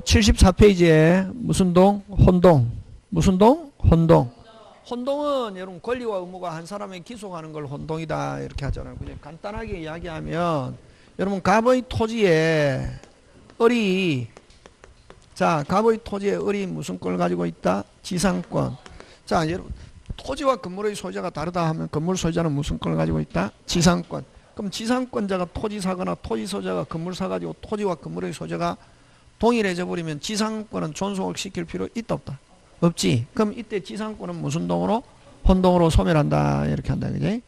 74페이지에 무슨 동? 혼동. 무슨 동? 혼동. 혼동은 여러분 권리와 의무가 한 사람에 기속하는 걸 혼동이다 이렇게 하잖아요. 그냥 간단하게 이야기하면 여러분 갑의 토지에 을이 자 갑의 토지에 을이 무슨 걸 가지고 있다? 지상권. 자 여러분 토지와 건물의 소유자가 다르다 하면 건물 소유자는 무슨 걸 가지고 있다? 지상권. 그럼 지상권자가 토지 사거나 토지 소유자가 건물 사가지고 토지와 건물의 소유자가 동일해져 버리면 지상권은 존속을 시킬 필요 있다 없다? 없지. 그럼 이때 지상권은 무슨 동으로? 혼동으로 소멸한다 이렇게 한다 그지?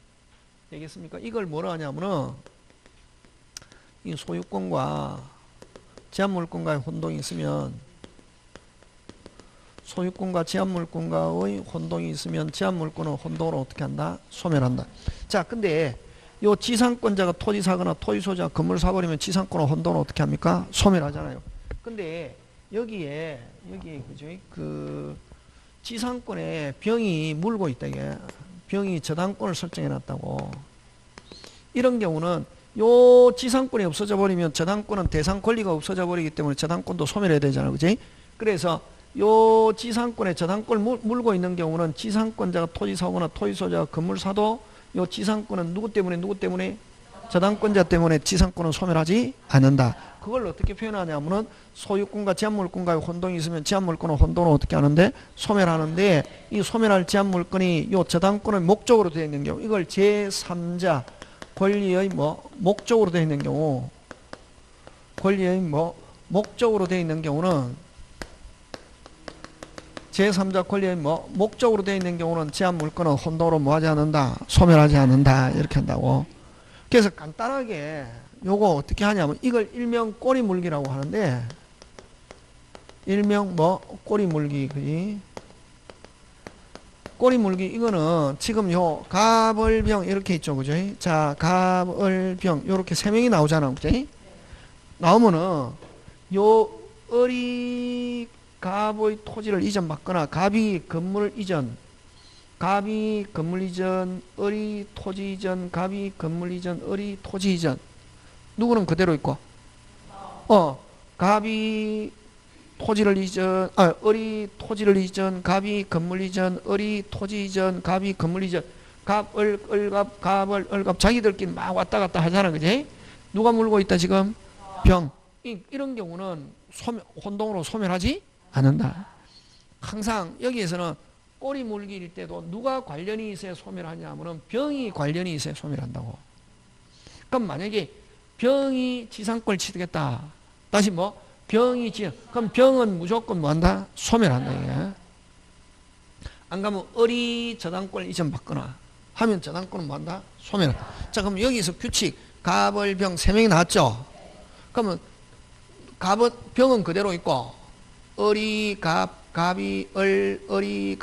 되겠습니까? 이걸 뭐라 하냐면은 이 소유권과 제한물권과의 혼동이 있으면 소유권과 제한물권과의 혼동이 있으면 제한물권은 혼동으로 어떻게 한다? 소멸한다. 자 근데 요 지상권자가 토지 사거나 토지 소유자가 건물 사버리면 지상권은 혼동을 어떻게 합니까? 소멸하잖아요. 근데 여기에 그죠? 그 지상권에 병이 물고 있다 이게 병이 저당권을 설정해 놨다고. 이런 경우는 요 지상권이 없어져 버리면 저당권은 대상 권리가 없어져 버리기 때문에 저당권도 소멸해야 되잖아. 그지? 그래서 요 지상권에 저당권을 물고 있는 경우는 지상권자가 토지 사거나 토지 소유자가 건물 사도 요 지상권은 누구 때문에 저당권자 때문에 지상권은 소멸하지 않는다. 그걸 어떻게 표현하냐면은 소유권과 제한물권과의 혼동이 있으면 제한물권은 혼동을 어떻게 하는데? 소멸하는데 이 소멸할 제한물권이 요 저당권의 목적으로 되어 있는 경우 이걸 제3자 권리의 목적으로 되어 있는 경우 권리의 목적으로 되어 있는 경우는 제3자 권리의 목적으로 되어 있는 경우는 제한물권은 혼동으로 뭐하지 않는다? 소멸하지 않는다. 이렇게 한다고. 그래서 간단하게 요거 어떻게 하냐면 이걸 일명 꼬리물기라고 하는데 일명 꼬리물기 그지? 꼬리물기 이거는 지금 요 갑을병 이렇게 있죠 그죠? 자 갑을병 요렇게 세 명이 나오잖아 그지? 나오면은 요 을이 갑의 토지를 이전받거나 갑이 건물 이전 을이 토지 이전 갑이 건물 이전 을이 토지 이전 누구는 그대로 있고 갑이 토지를 이전 을이 토지를 이전 갑이 건물 이전 을이 토지 이전 갑이 건물 이전 갑을 을갑 자기들끼리 막 왔다 갔다 하잖아 그지? 누가 물고 있다 지금? 병. 이런 경우는 혼동으로 소멸하지 않는다. 항상 여기에서는 꼬리 물기일 때도 누가 관련이 있어야 소멸하냐 하면은 병이 관련이 있어야 소멸한다고. 그럼 만약에 병이 지상권을 취득했다. 다시 병이 그럼 병은 무조건 뭐한다? 소멸한다 이게. 안 가면 을이 저당권을 이전받거나 하면 저당권은 뭐한다? 소멸한다. 자 그럼 여기서 규칙 갑을 병 세 명이 나왔죠. 그러면 병은 그대로 있고 을이 갑이 을이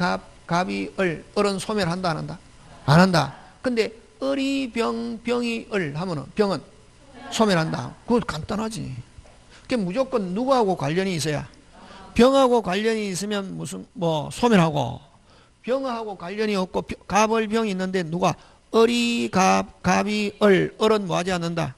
갑이 을은 소멸한다 안 한다? 안 한다. 근데 을이 병이 을 하면은 병은 소멸한다. 그거 간단하지. 그게 무조건 누구하고 관련이 있어야 병하고 관련이 있으면 무슨 소멸하고 병하고 관련이 없고 갑을 병이 있는데 누가 을이 갑이 을은 뭐하지 않는다.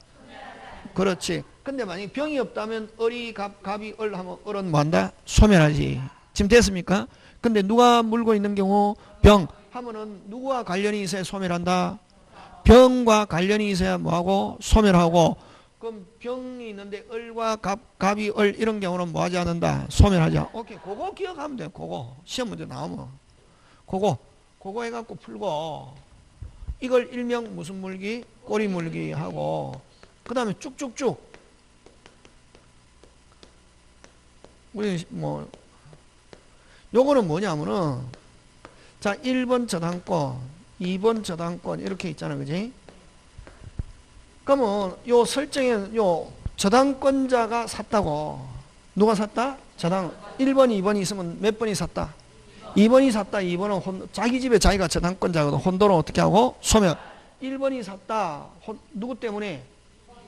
그렇지. 근데 만약에 병이 없다면 을이 갑이 하면 을은 뭐한다? 소멸하지. 지금 됐습니까? 근데 누가 물고 있는 경우 병 하면은 누구와 관련이 있어야 소멸한다? 병과 관련이 있어야 뭐하고? 소멸하고. 그럼 병이 있는데 을과 갑이 이런 경우는 뭐하지 않는다? 소멸하지. 오케이. 그거 기억하면 돼. 그거 시험 문제 나오면 그거 해갖고 풀고 이걸 일명 무슨 물기? 꼬리 물기 하고 그 다음에 쭉쭉쭉 우리 요거는 뭐냐면은 자 1번 저당권 2번 저당권 이렇게 있잖아 그지? 그러면 요 설정에 요 저당권자가 샀다고. 누가 샀다? 1번 2번이 있으면 몇 번이 샀다? 2번이 샀다. 2번은 자기 집에 자기가 저당권자거든. 혼돈을 어떻게 하고? 소멸. 1번이 샀다. 누구 때문에?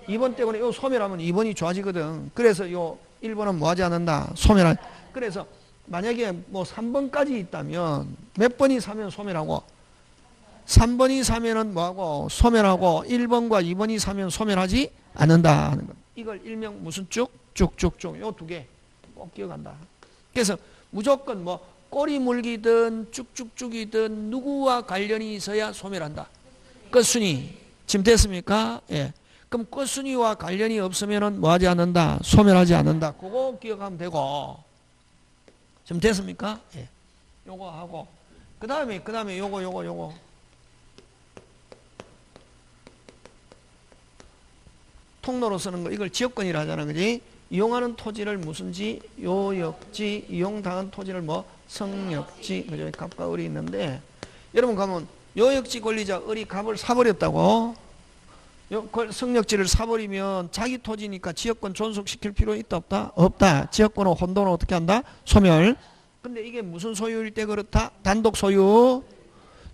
2번 때문에. 요 소멸하면 2번이 좋아지거든. 그래서 요 1번은 뭐하지 않는다? 소멸할. 그래서 만약에 3번까지 있다면 몇 번이 사면 소멸하고 3번이 사면은 뭐하고? 소멸하고 1번과 2번이 사면 소멸하지 않는다 하는 것. 이걸 일명 무슨 쭉? 쭉쭉쭉. 요 두 개. 꼭 기억한다. 그래서 무조건 뭐 꼬리 물기든 쭉쭉쭉이든 누구와 관련이 있어야 소멸한다. 끝순이. 지금 됐습니까? 예. 그럼 끝순이와 관련이 없으면은 뭐 하지 않는다? 소멸하지 않는다. 그거 기억하면 되고. 지금 됐습니까? 예. 요거 하고. 그 다음에 요거. 통로로 쓰는 거, 이걸 지역권이라 하잖아. 그지? 이용하는 토지를 무슨지, 요역지, 이용당한 토지를 뭐, 성역지, 그죠? 갑과 을이 있는데, 여러분 가면, 요역지 권리자 을이 갑을 사버렸다고? 성역지를 사버리면 자기 토지니까 지역권 존속시킬 필요 있다, 없다? 없다. 지역권은 혼돈을 어떻게 한다? 소멸. 근데 이게 무슨 소유일 때 그렇다? 단독 소유.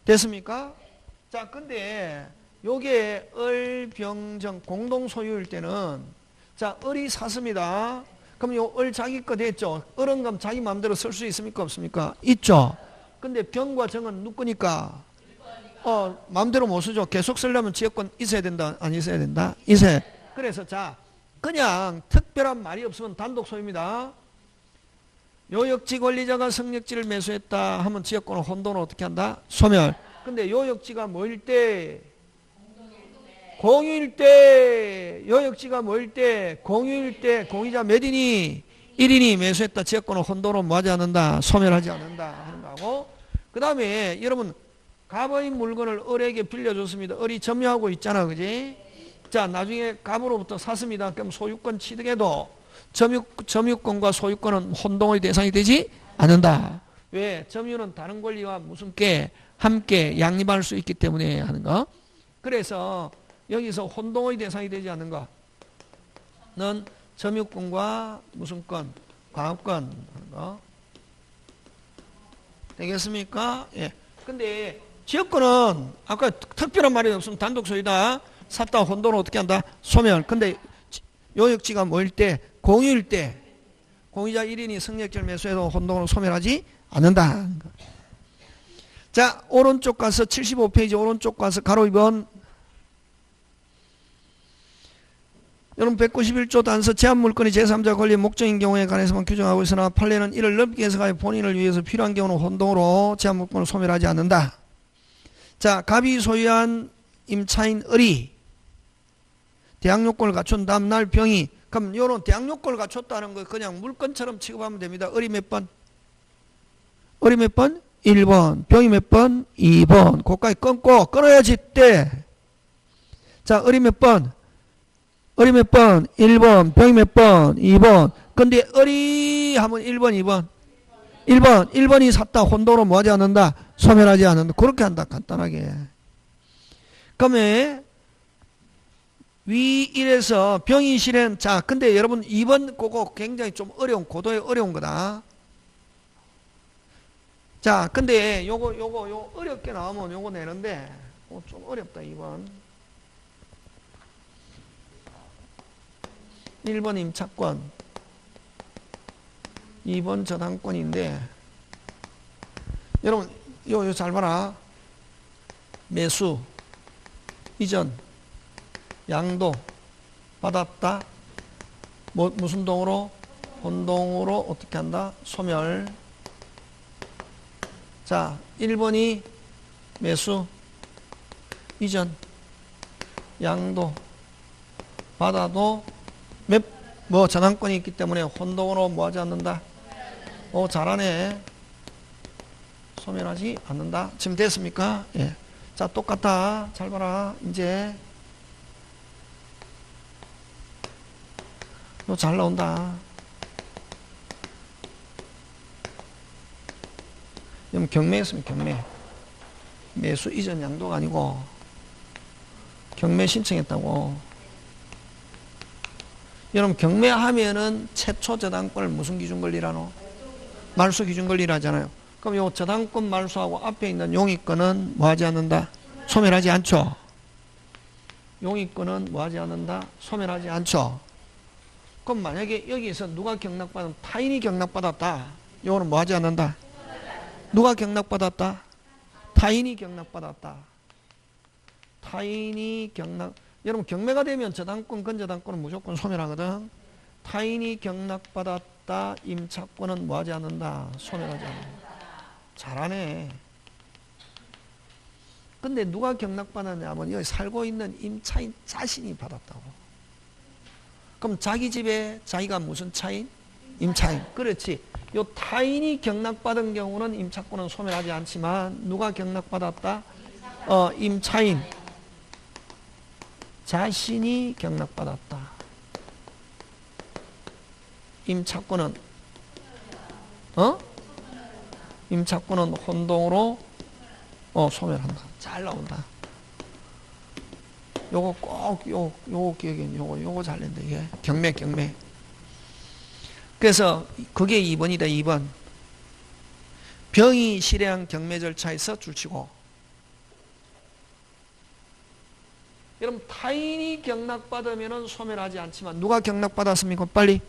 됐습니까? 자, 근데, 요게 을, 병, 정 공동 소유일 때는 자, 을이 샀습니다. 그럼 요 을 자기 거 됐죠? 을은 그럼 자기 마음대로 쓸 수 있습니까? 없습니까? 있죠. 근데 병과 정은 누구 거니까? 마음대로 못 쓰죠. 계속 쓰려면 지역권 있어야 된다, 안 있어야 된다? 있어야. 그래서 자, 그냥 특별한 말이 없으면 단독 소유입니다. 요역지 권리자가 성역지를 매수했다 하면 지역권은 혼돈을 어떻게 한다? 소멸. 근데 요역지가 뭐일 때? 공유일 때, 요역지가 뭐일 때? 공유일 때, 공유자 몇 인이? 1인이 매수했다. 지역권은 혼돈은 뭐 하지 않는다? 소멸하지 않는다. 하는 거하고. 그 다음에 여러분, 갑의 물건을 을에게 빌려줬습니다. 을이 점유하고 있잖아. 그지? 자, 나중에 갑으로부터 샀습니다. 그럼 소유권 취득해도 점유권과 소유권은 혼동의 대상이 되지 않는다. 왜? 점유는 다른 권리와 무슨 게 함께 양립할 수 있기 때문에 하는 거. 그래서 여기서 혼동의 대상이 되지 않는 거는 점유권과 무슨 권, 광업권 하는 거. 되겠습니까? 예. 근데 지역권은 아까 특별한 말이 없으면 단독 소유다. 샀다 혼돈을 어떻게 한다? 소멸. 근데 요역지가 뭐일 때? 공유일 때. 공유자 1인이 성역지를 매수해도 혼돈을 소멸하지 않는다. 자, 오른쪽 가서 75페이지 오른쪽 가서 가로 2번. 여러분 191조 단서 제한물건이 제3자 권리의 목적인 경우에 관해서만 규정하고 있으나 판례는 이를 넓게 해석하여 본인을 위해서 필요한 경우는 혼동으로 제한물건을 소멸하지 않는다. 자, 갑이 소유한 임차인 을이 대항요건을 갖춘 다음날 병이, 그럼 요런 대항요건을 갖췄다는 거 그냥 물건처럼 취급하면 됩니다. 을이 몇 번? 을이 몇 번? 1번. 병이 몇 번? 2번. 그거까지 끊어야지 때. 자, 을이 몇 번? 을이 몇 번? 1번. 병이 몇 번? 2번. 근데 을이 하면 1번, 2번. 1번이 샀다. 혼돈으로 뭐 하지 않는다? 소멸하지 않는다. 그렇게 한다. 간단하게. 그러면 위 1에서 병이 실행. 자, 근데 여러분 2번 그거 굉장히 좀 어려운, 고도의 어려운 거다. 자, 근데 요거 어렵게 나오면 요거 내는데 좀 어렵다. 2번. 1번 임차권, 2번 저당권인데, 여러분, 요 잘 봐라. 매수, 이전, 양도, 받았다. 무슨 동으로? 혼동으로 어떻게 한다? 소멸. 자, 1번이 매수, 이전, 양도, 받아도 뭐 전환권이 있기 때문에 혼동으로 뭐 하지 않는다? 잘하네. 소멸하지 않는다. 지금 됐습니까? 예. 자, 똑같다. 잘 봐라. 이제 너 잘 나온다. 그럼 경매했으면 경매. 매수 이전 양도가 아니고 경매 신청했다고. 여러분 경매하면은 최초 저당권을 무슨 기준 권리라노? 말소 기준 권리라잖아요. 그럼 요 저당권 말소하고 앞에 있는 용익권은 뭐 하지 않는다? 소멸하지 않죠. 용익권은 뭐 하지 않는다? 소멸하지 않죠. 그럼 만약에 여기서 누가 경락받으면 타인이 경락받았다. 요거는 뭐 하지 않는다? 누가 경락받았다? 타인이 경락받았다. 타인이 경락. 여러분 경매가 되면 저당권, 건저당권은 무조건 소멸하거든. 타인이 경락받았다 경락받았다. 임차권은 뭐하지 않는다. 소멸하지 않는다. 잘하네. 근데 누가 경락받았냐면 여기 살고 있는 임차인 자신이 받았다고. 그럼 자기 집에 자기가 무슨 차인? 임차인. 그렇지. 요 타인이 경락받은 경우는 임차권은 소멸하지 않지만 누가 경락받았다? 임차인 자신이 경락받았다. 임차권은 임차권은 혼동으로 소멸한다. 잘 나온다. 요거 꼭 요거 기억해. 요거 잘 낸다. 이게 경매. 그래서 그게 2번이다. 2번. 병이 실행한 경매 절차에서 줄치고. 여러분 타인이 경락받으면 소멸하지 않지만 누가 경락받았습니까? 빨리.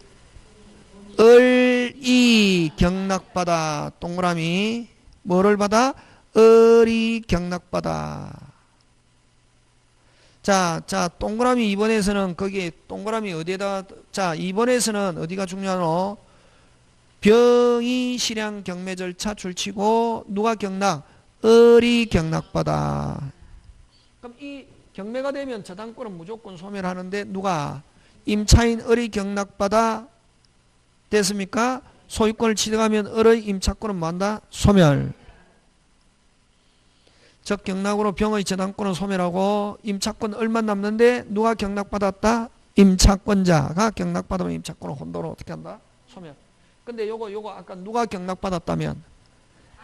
을이 경락받아. 동그라미. 뭐를 받아? 을이 경락받아. 자, 동그라미 2번에서는 거기 동그라미 어디에다, 자, 2번에서는 어디가 중요하노? 병이 실행 경매 절차 줄치고 누가 경락? 을이 경락받아. 그럼 이 경매가 되면 저당권은 무조건 소멸하는데 누가? 임차인 을이 경락받아 됐습니까? 소유권을 취득하면 을의 임차권은 뭐한다? 소멸. 즉 경락으로 병의 저당권을 소멸하고 임차권 을만 남는데 누가 경락받았다? 임차권자가 경락받으면 임차권을 혼동으로 어떻게 한다? 소멸. 근데 요거 아까 누가 경락받았다면?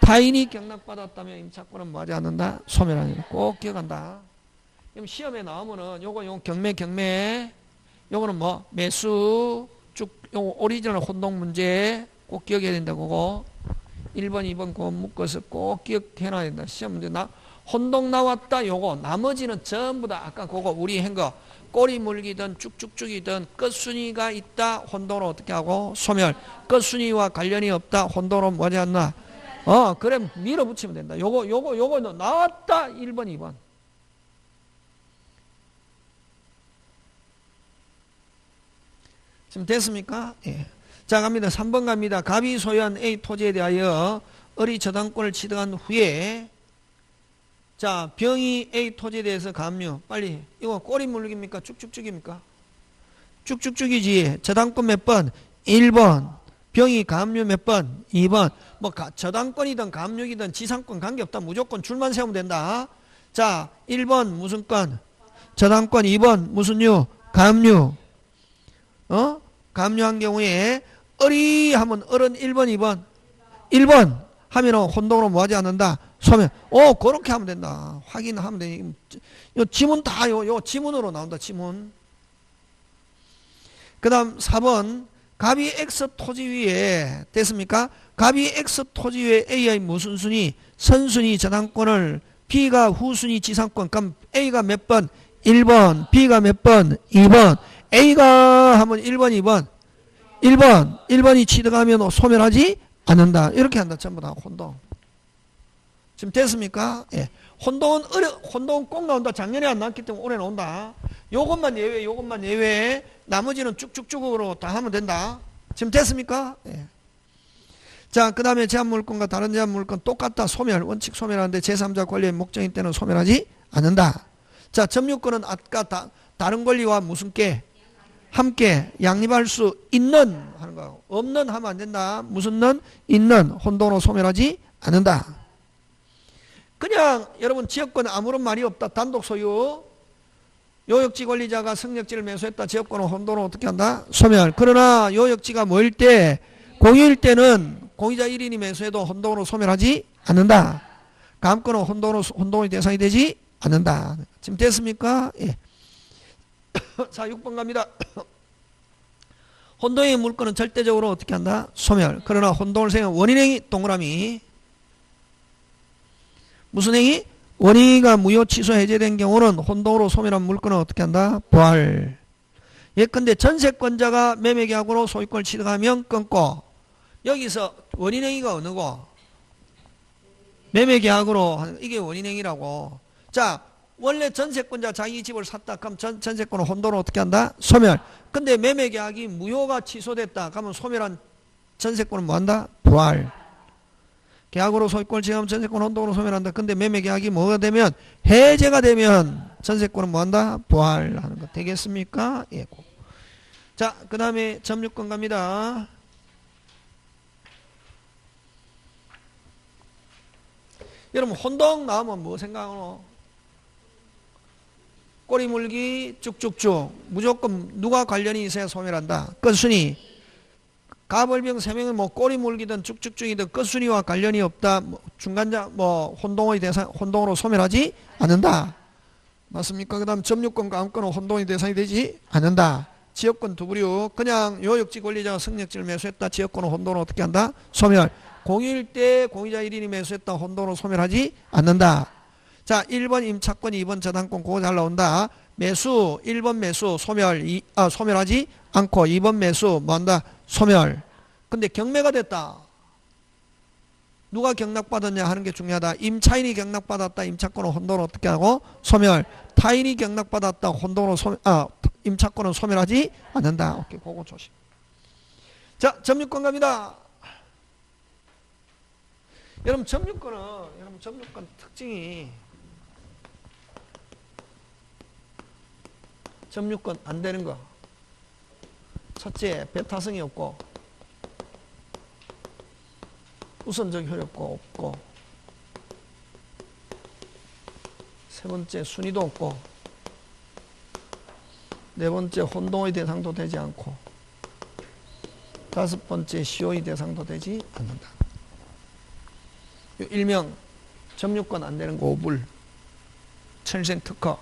타인이 경락받았다면 임차권은 뭐하지 않는다? 소멸하는. 꼭 기억한다. 그럼 시험에 나오면은 요거 경매 요거는 뭐 매수 쭉 요거 오리지널 혼동 문제 꼭 기억해야 된다고. 그거 1번 2번 그거 묶어서 꼭 기억해놔야 된다. 시험 문제 혼동 나왔다. 요거 나머지는 전부 다 아까 그거 우리 한 거 꼬리 물기든 쭉쭉쭉이든 끝순위가 있다. 혼동으로 어떻게 하고? 소멸. 끝순위와 관련이 없다. 혼동으로 뭐하지 않나? 그래 밀어붙이면 된다. 요거 나왔다. 1번 2번. 지금 됐습니까? 예. 자 갑니다. 3번 갑니다. 갑이 소유한 A 토지에 대하여 을이 저당권을 취득한 후에 자 병이 A 토지에 대해서 감유. 빨리 이거 꼬리 물기입니까? 쭉쭉쭉입니까? 쭉쭉쭉이지. 저당권 몇 번? 1번. 병이 감유 몇 번? 2번. 뭐 저당권이든 감유이든 지상권 관계없다. 무조건 줄만 세우면 된다. 자 1번 무슨 건? 저당권. 2번 무슨 유? 감유. 감유한 경우에 을이 하면 을은 1번 2번 1번 하면은 혼동으로 뭐하지 않는다? 소멸. 그렇게 하면 된다. 확인하면 되니. 요 지문 다 요 지문으로 나온다. 지문. 그 다음 4번 갑이 X 토지 위에 됐습니까? 갑이 X 토지 위에 A의 무슨 순위? 선순위 저당권을 B가 후순위 지상권. 그럼 A가 몇 번? 1번. B가 몇 번? 2번. A가 하면 1번 2번 1번이 취득하면 소멸하지 않는다. 이렇게 한다. 전부 다 혼동. 지금 됐습니까? 예. 혼동은 꼭 나온다. 작년에 안 나왔기 때문에 올해 나온다. 요것만 예외. 나머지는 쭉쭉쭉으로 다 하면 된다. 지금 됐습니까? 예. 자, 그 다음에 제한물권과 다른 제한물권 똑같다. 소멸. 원칙 소멸하는데 제3자 권리의 목적인 때는 소멸하지 않는다. 자, 점유권은 아까 다른 권리와 무슨 께? 함께 양립할 수 있는 하는 거. 없는 하면 안 된다. 무슨 는? 있는. 혼동으로 소멸하지 않는다. 그냥 여러분 지역권 아무런 말이 없다. 단독 소유. 요역지 권리자가 승역지를 매수했다. 지역권은 혼동으로 어떻게 한다? 소멸. 그러나 요역지가 뭐일 때? 공유일 때는 공유자 1인이 매수해도 혼동으로 소멸하지 않는다. 감권은 혼동의 대상이 되지 않는다. 지금 됐습니까? 예. 자 6번 갑니다. 혼동의 물건은 절대적으로 어떻게 한다? 소멸. 그러나 혼동을 생긴 원인행위 동그라미. 무슨 행위? 원인이가 무효 취소 해제된 경우는 혼동으로 소멸한 물건은 어떻게 한다? 부활. 예컨대 전세권자가 매매계약으로 소유권을 취득하면 끊고. 여기서 원인행위가 어느 거? 매매계약으로 이게 원인행위라고. 자 원래 전세권자 자기 집을 샀다. 그럼 전세권은 혼동으로 어떻게 한다? 소멸. 근데 매매계약이 무효가 취소됐다. 그러면 소멸한 전세권은 뭐한다? 부활. 계약으로 소유권을 지정하면 전세권은 혼동으로 소멸한다. 근데 매매 계약이 뭐가 되면 해제가 되면 전세권은 뭐한다? 부활하는 거 되겠습니까? 예. 자, 그 다음에 점유권 갑니다. 여러분 혼동 나오면 뭐 생각하노? 꼬리 물기 쭉쭉쭉 무조건 누가 관련이 있어야 소멸한다. 끝순위. 가벌병 3명은 뭐 꼬리 물기든 쭉쭉쭉이든 끝순위와 관련이 없다. 뭐 중간자 뭐 혼동의 대상 혼동으로 소멸하지 않는다. 맞습니까? 그 다음 점유권과 암권은 혼동의 대상이 되지 않는다. 지역권 두 부류. 그냥 요역지 권리자가 승역지를 매수했다. 지역권은 혼동으로 어떻게 한다? 소멸. 공유일 때 공유자 1인이 매수했다. 혼동으로 소멸하지 않는다. 자, 1번 임차권, 2번 저당권 그거 잘 나온다. 매수 1번 매수 소멸 소멸하지 않고 2번 매수 뭐한다? 소멸. 근데 경매가 됐다. 누가 경락받았냐 하는 게 중요하다. 임차인이 경락받았다. 임차권은 혼동으로 어떻게 하고? 소멸. 타인이 경락받았다. 혼동으로 임차권은 소멸하지 않는다. 오케이, 그거 조심. 자, 점유권 갑니다. 여러분 점유권 특징이 점유권 안 되는 거. 첫째, 배타성이 없고 우선적 효력도 없고 세 번째, 순위도 없고 네 번째, 혼동의 대상도 되지 않고 다섯 번째, 시효의 대상도 되지 않는다. 일명 점유권 안 되는 거 오불 천생 특허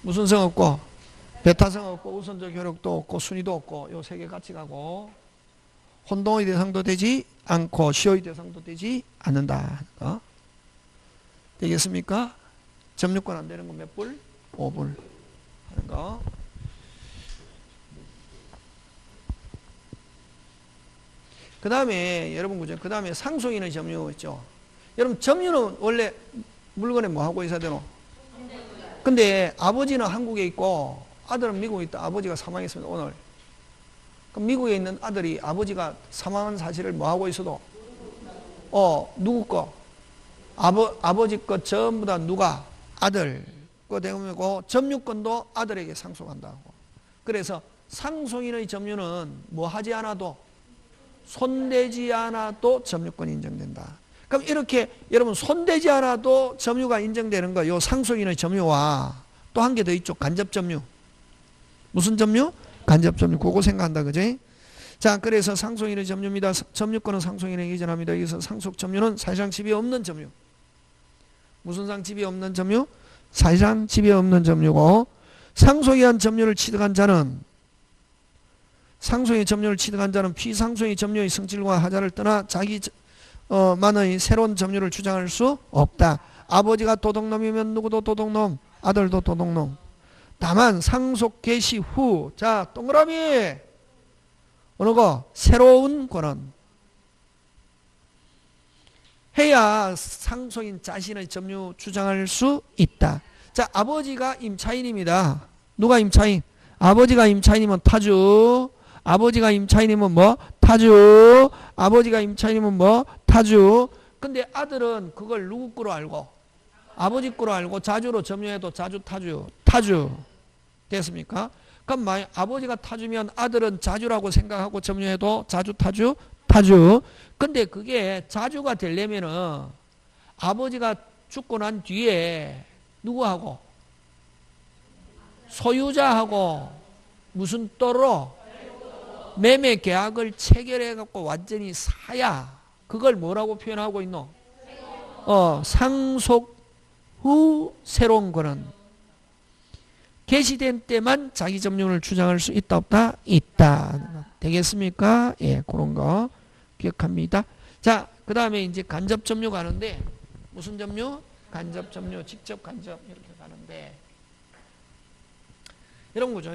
무슨성 없고 배타성 없고 우선적 효력도 없고 순위도 없고 요 세 개 같이 가고 혼동의 대상도 되지 않고 시효의 대상도 되지 않는다. 되겠습니까? 점유권 안 되는 거 몇 불? 5불 하는 거. 그 다음에 여러분 그죠? 그 다음에 상속인의 점유 있죠. 여러분 점유는 원래 물건에 뭐 하고 있어야 되노? 근데 아버지는 한국에 있고 아들은 미국에 있다. 아버지가 사망했습니다. 오늘. 그럼 미국에 있는 아들이 아버지가 사망한 사실을 뭐 하고 있어도 누구 거? 아버지 거 전부 다 누가? 아들 거 되고 점유권도 아들에게 상속한다고. 그래서 상속인의 점유는 뭐 하지 않아도 손대지 않아도 점유권이 인정된다. 그럼 이렇게 여러분 손대지 않아도 점유가 인정되는 거, 요 상속인의 점유와 또 한 개 더 있죠. 간접 점유. 무슨 점유? 간접 점유. 그거 생각한다. 그지? 자, 그래서 상속인의 점유입니다. 점유권은 상속인에게 이전합니다. 여기서 상속 점유는 사실상 집이 없는 점유. 무슨 상 집이 없는 점유? 사실상 집이 없는 점유고, 상속이한 점유를 취득한 자는 상속의 점유를 취득한 자는 피상속의 점유의 성질과 하자를 떠나 자기 만의 새로운 점유를 주장할 수 없다. 아버지가 도둑놈이면 누구도 도둑놈, 아들도 도둑놈. 다만 상속 개시 후, 자 동그라미 어느 거? 새로운 권한 해야 상속인 자신의 점유 주장할 수 있다. 자, 아버지가 임차인입니다. 누가 임차인? 아버지가 임차인이면 타주. 아버지가 임차인이면 뭐? 타주. 아버지가 임차인이면 뭐? 타주. 근데 아들은 그걸 누구 거로 알고? 아버지 거로 알고 자주로 점유해도 자주 타주. 타주. 됐습니까? 그럼 만약 아버지가 타주면 아들은 자주라고 생각하고 점유해도 자주 타주? 타주. 근데 그게 자주가 되려면은 아버지가 죽고 난 뒤에 누구하고? 소유자하고 무슨 또로? 매매 계약을 체결해 갖고 완전히 사야 그걸 뭐라고 표현하고 있노? 상속 후 새로운 거는 개시된 때만 자기 점유를 주장할 수 있다 없다? 있다. 되겠습니까? 예, 그런 거 기억합니다. 자, 그 다음에 이제 간접 점유 가는데 무슨 점유? 간접 점유, 직접 간접 이렇게 가는데 이런 거죠.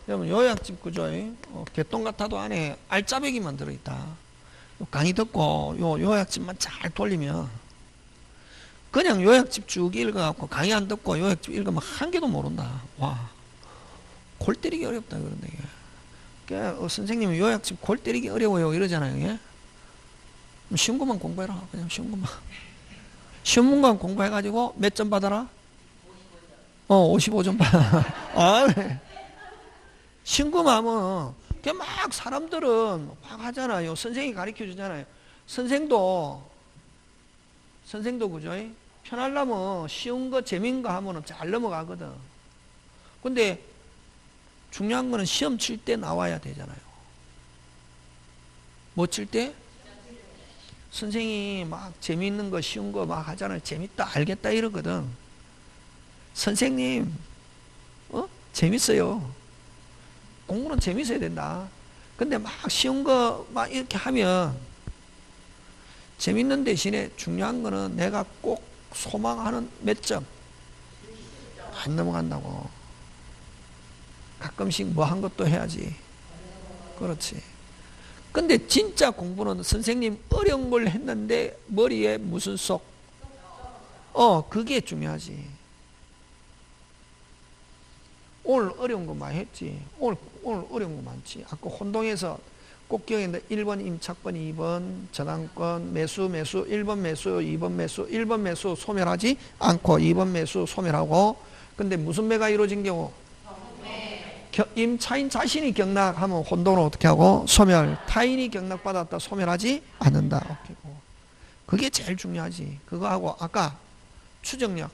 여러분 요약집 구조, 개똥 같아도 안에 알짜배기만 들어있다. 강의 듣고 요 요약집만 잘 돌리면 그냥 요약집 쭉 읽어갖고 강의 안 듣고 요약집 읽으면 한 개도 모른다. 와, 골 때리기 어렵다 그런데 이게. 그러니까 선생님이 요약집 골 때리기 어려워요 이러잖아요. 예? 쉬운 것만 공부해라. 그냥 쉬운 것만. 쉬운 것만 공부해가지고 몇 점 받아라? 55점 받아. 아, 네. 쉬운 것만 하면 그냥 막 사람들은 막 하잖아요. 선생님이 가르쳐 주잖아요. 선생도 그죠? 편하려면 쉬운 거 재밌는 거 하면 잘 넘어가거든. 근데 중요한 거는 시험 칠 때 나와야 되잖아요. 뭐 칠 때? 선생님이 막 재밌는 거 쉬운 거 막 하잖아요. 재밌다 알겠다 이러거든. 선생님 재밌어요. 공부는 재밌어야 된다. 근데 막 쉬운 거 막 이렇게 하면 재밌는 대신에 중요한 거는 내가 꼭 소망하는 몇 점 안 넘어간다고. 가끔씩 뭐 한 것도 해야지. 그렇지. 근데 진짜 공부는 선생님 어려운 걸 했는데 머리에 무슨 속? 그게 중요하지. 오늘 어려운 거 많이 했지. 오늘 어려운 거 많지. 아까 혼동에서 꼭 기억했는데 1번 임착번, 2번 저당권, 매수, 1번 매수, 2번 매수, 1번 매수 소멸하지 않고 2번 매수 소멸하고. 근데 무슨 매가 이루어진 경우? 임차인 자신이 경락하면 혼동을 어떻게 하고? 소멸. 타인이 경락받았다 소멸하지 않는다. 그게 제일 중요하지. 그거하고 아까 추정력,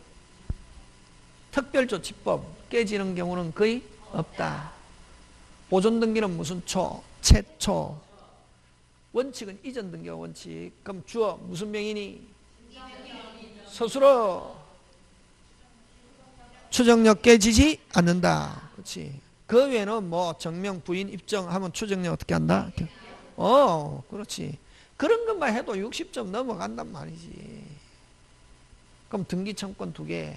특별조치법 깨지는 경우는 거의 없다. 보존등기는 무슨 초? 최초. 원칙은 이전 등기가 원칙. 그럼 주어 무슨 명이니? 스스로 추정력 깨지지 않는다. 그렇지. 그 외에는 뭐 정명, 부인, 입정하면 추정력 어떻게 한다? 그렇지. 그런 것만 해도 60점 넘어간단 말이지. 그럼 등기청권 2개.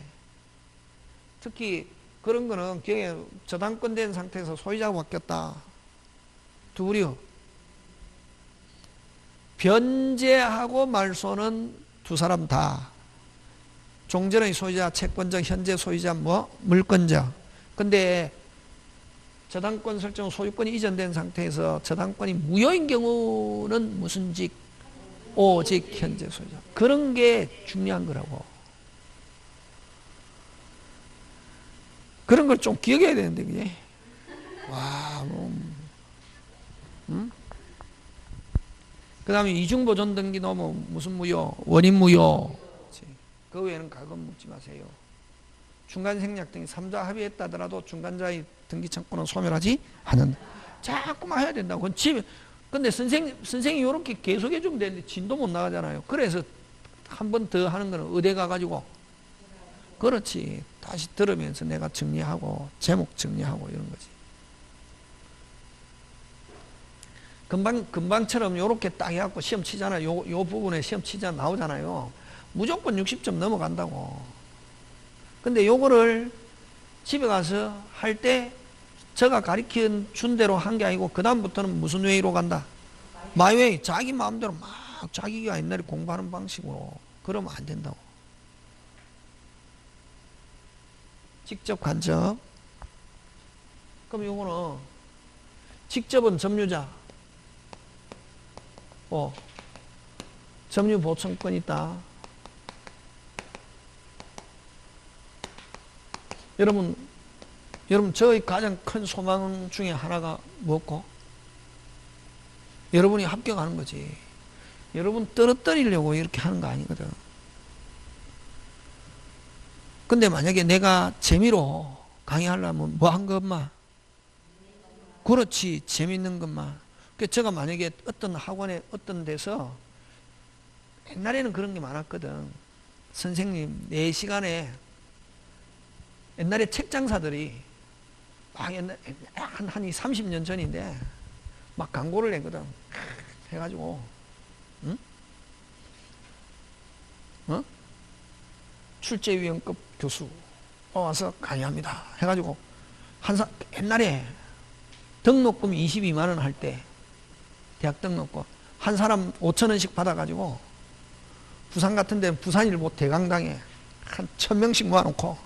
특히 그런 거는 기억에 저당권 된 상태에서 소유자가 바뀌었다. 둘이요. 변제하고 말소는 두 사람 다. 종전의 소유자, 채권자, 현재 소유자, 물권자. 근데 저당권 설정 소유권이 이전된 상태에서 저당권이 무효인 경우는 무슨 직? 오직 현재 소유자. 그런 게 중요한 거라고. 그런 걸 좀 기억해야 되는데, 그게. 와, 그 다음에 이중보존 등기도 무슨 무효? 원인 무효. 그 외에는 가끔 묻지 마세요. 중간 생략 등기 3자 합의했다 하더라도 중간자의 등기 청구는 소멸하지 않는다. 자꾸만 해야 된다고. 근데 선생님이 이렇게 계속 해주면 되는데 진도 못 나가잖아요. 그래서 한 번 더 하는 거는 의대 가가지고 그렇지. 다시 들으면서 내가 정리하고 제목 정리하고 이런 거지. 금방처럼 이렇게 딱 해갖고 시험 치잖아요. 요 부분에 시험 치자 나오잖아요. 무조건 60점 넘어간다고. 근데 요거를 집에 가서 할 때 제가 가르쳐 준 대로 한 게 아니고 그 다음부터는 무슨 웨이로 간다? 마이웨이. 자기 마음대로 막 자기가 옛날에 공부하는 방식으로. 그러면 안 된다고. 직접 간접. 그럼 요거는 직접은 점유자. 점유 보청권 있다. 여러분 저의 가장 큰 소망 중에 하나가 뭐고? 여러분이 합격하는 거지. 여러분 떨어뜨리려고 이렇게 하는 거 아니거든. 근데 만약에 내가 재미로 강의하려면 뭐 한 것만? 그렇지. 재밌는 것만. 제가 만약에 어떤 학원에 어떤 데서 옛날에는 그런 게 많았거든. 선생님 4시간에 옛날에 책장사들이 막 한 30년 전인데 막 광고를 내거든. 해가지고 출제위원급 교수 와서 강의합니다. 해가지고 옛날에 등록금 22만 원 할 때 대학 등록금 한 사람 5천 원씩 받아가지고 부산 같은 데는 부산일보 대강당에 한 1000명씩 모아놓고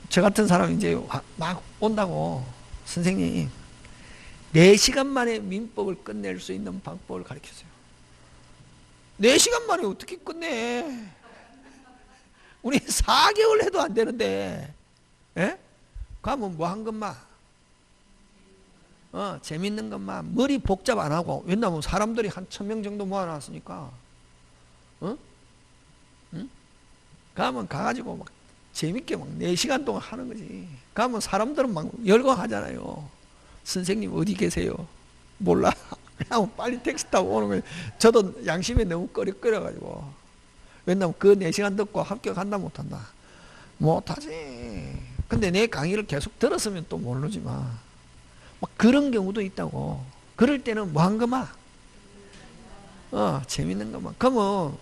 저 같은 사람 이제 막 온다고 선생님 4시간 만에 민법을 끝낼 수 있는 방법을 가르쳐줘요. 4시간 만에 어떻게 끝내? 우리 4개월 해도 안 되는데, 예? 가면 뭐 한 것만, 재밌는 것만, 머리 복잡 안 하고, 왜냐면 사람들이 한 1000명 정도 모아놨으니까, 응? 가면 가가지고 막 재밌게 막 4시간 동안 하는 거지. 가면 사람들은 막 열광하잖아요. 선생님 어디 계세요? 몰라. 그냥 빨리 택시 타고 오는 거예요. 저도 양심에 너무 꺼려가지고. 왜냐면 그 4시간 듣고 합격한다 못한다? 못하지. 근데 내 강의를 계속 들었으면 또 모르지만 막 그런 경우도 있다고. 그럴 때는 뭐 한 것만 재밌는 것만. 그러면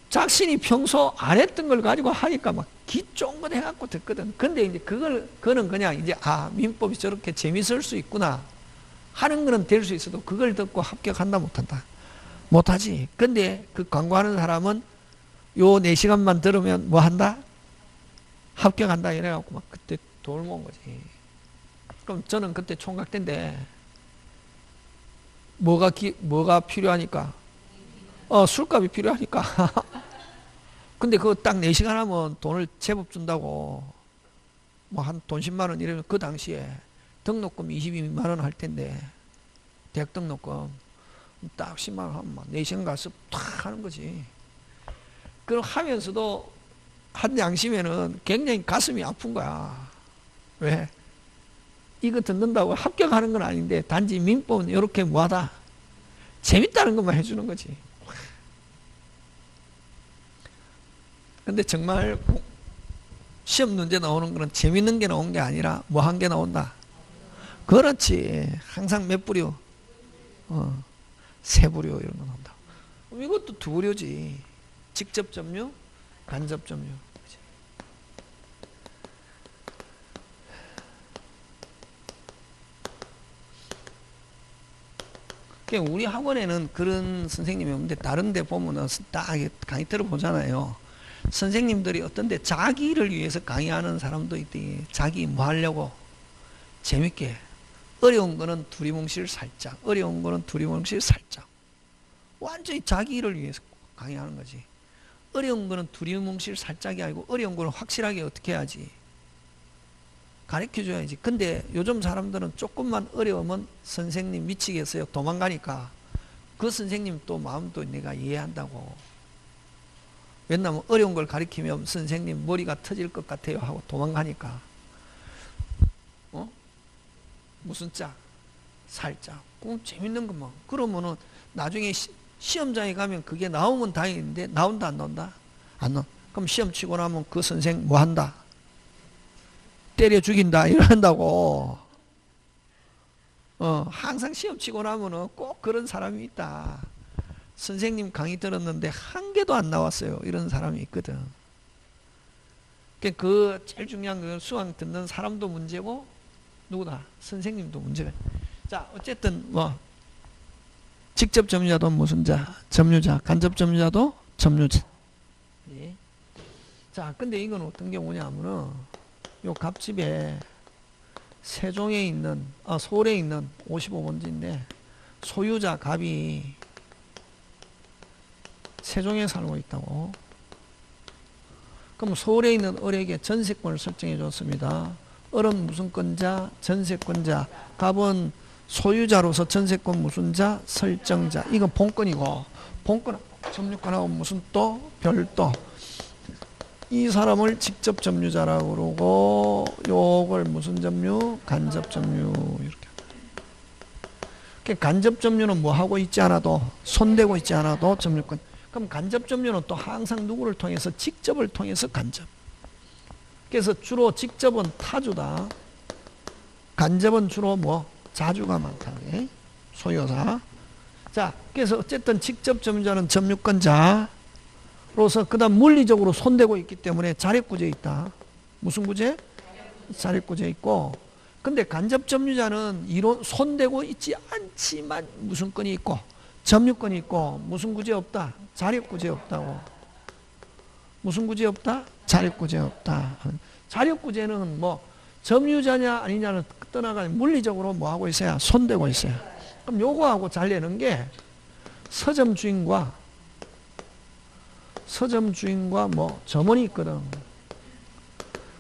자신이 평소 안 했던 걸 가지고 하니까 막 기쫑긋 해갖고 듣거든. 근데 이제 그거는 그냥 이제 민법이 저렇게 재밌을 수 있구나 하는 거는 될 수 있어도 그걸 듣고 합격한다 못한다? 못하지. 근데 그 광고하는 사람은 요 4시간만 들으면 뭐 한다? 합격한다 이래갖고 막 그때 돈을 모은 거지. 그럼 저는 그때 총각 때인데 뭐가 필요하니까? 술값이 필요하니까. 근데 그거 딱 4시간 하면 돈을 제법 준다고. 뭐 한 돈 10만 원 이러면 그 당시에 등록금 22만 원 할 텐데 대학 등록금 딱 10만 원 하면 막 4시간 가서 탁 하는 거지. 그럼 하면서도 한 양심에는 굉장히 가슴이 아픈 거야. 왜? 이거 듣는다고 합격하는 건 아닌데 단지 민법은 이렇게 뭐하다? 재밌다는 것만 해주는 거지. 근데 정말 시험 문제 나오는 거는 재밌는 게 나온 게 아니라 뭐 한 게 나온다? 그렇지. 항상 몇 부류? 세 부류 이런 거 나온다. 이것도 두 부류지. 직접 점유, 간접 점유. 우리 학원에는 그런 선생님이 없는데 다른 데 보면은 딱 강의 들어보잖아요. 선생님들이 어떤데 자기를 위해서 강의하는 사람도 있대. 자기 뭐 하려고? 재밌게. 어려운 거는 두리뭉실 살짝. 어려운 거는 두리뭉실 살짝. 완전히 자기 일을 위해서 강의하는 거지. 어려운 거는 두리뭉실 살짝이 아니고 어려운 거는 확실하게 어떻게 해야지? 가르쳐줘야지. 근데 요즘 사람들은 조금만 어려우면 선생님 미치겠어요. 도망가니까. 그 선생님 또 마음도 내가 이해한다고. 왜냐면 어려운 걸 가르치면 선생님 머리가 터질 것 같아요 하고 도망가니까. 무슨 짝? 살짝. 그럼 재밌는 것만. 그러면은 나중에 시험장에 가면 그게 나오면 다행인데 나온다 안 나온다? 안 나와. 그럼 시험 치고 나면 그 선생 뭐 한다? 때려 죽인다 이런다고. 항상 시험 치고 나면은 꼭 그런 사람이 있다. 선생님 강의 들었는데 한 개도 안 나왔어요. 이런 사람이 있거든. 그 제일 중요한 건 수강 듣는 사람도 문제고 누구다? 선생님도 문제가. 자, 어쨌든 뭐 직접 점유자도 무슨 자? 점유자. 간접 점유자도 점유자. 예. 자, 근데 이건 어떤 경우냐면은 요 갑집에 세종에 있는 서울에 있는 55번지인데 소유자 갑이 세종에 살고 있다고. 그럼 서울에 있는 을에게 전세권을 설정해 줬습니다. 을은 무슨 권자? 전세권자. 갑은 소유자로서 전세권 무슨 자? 설정자. 이건 본권이고, 본권 점유권하고 무슨 또? 별도. 이 사람을 직접 점유자라고 그러고, 요걸 무슨 점유? 간접 점유. 이렇게. 간접 점유는 뭐 하고 있지 않아도, 손대고 있지 않아도 점유권. 그럼 간접 점유는 또 항상 누구를 통해서? 직접을 통해서 간접. 그래서 주로 직접은 타주다. 간접은 주로 뭐? 자주가 많다. 소유자. 자, 그래서 어쨌든 직접 점유자는 점유권자로서 그 다음 물리적으로 손대고 있기 때문에 자력구제에 있다. 무슨 구제? 자력구제에 있고. 근데 간접 점유자는 이론 손대고 있지 않지만 무슨 권이 있고? 점유권이 있고 무슨 구제 없다? 자력구제 없다고. 무슨 구제 없다? 자력구제 없다. 자력구제는 뭐 점유자냐 아니냐는 떠나가 물리적으로 뭐 하고 있어야 손대고 있어요. 그럼 요거하고 잘 내는 게 서점주인과 뭐 점원이 있거든.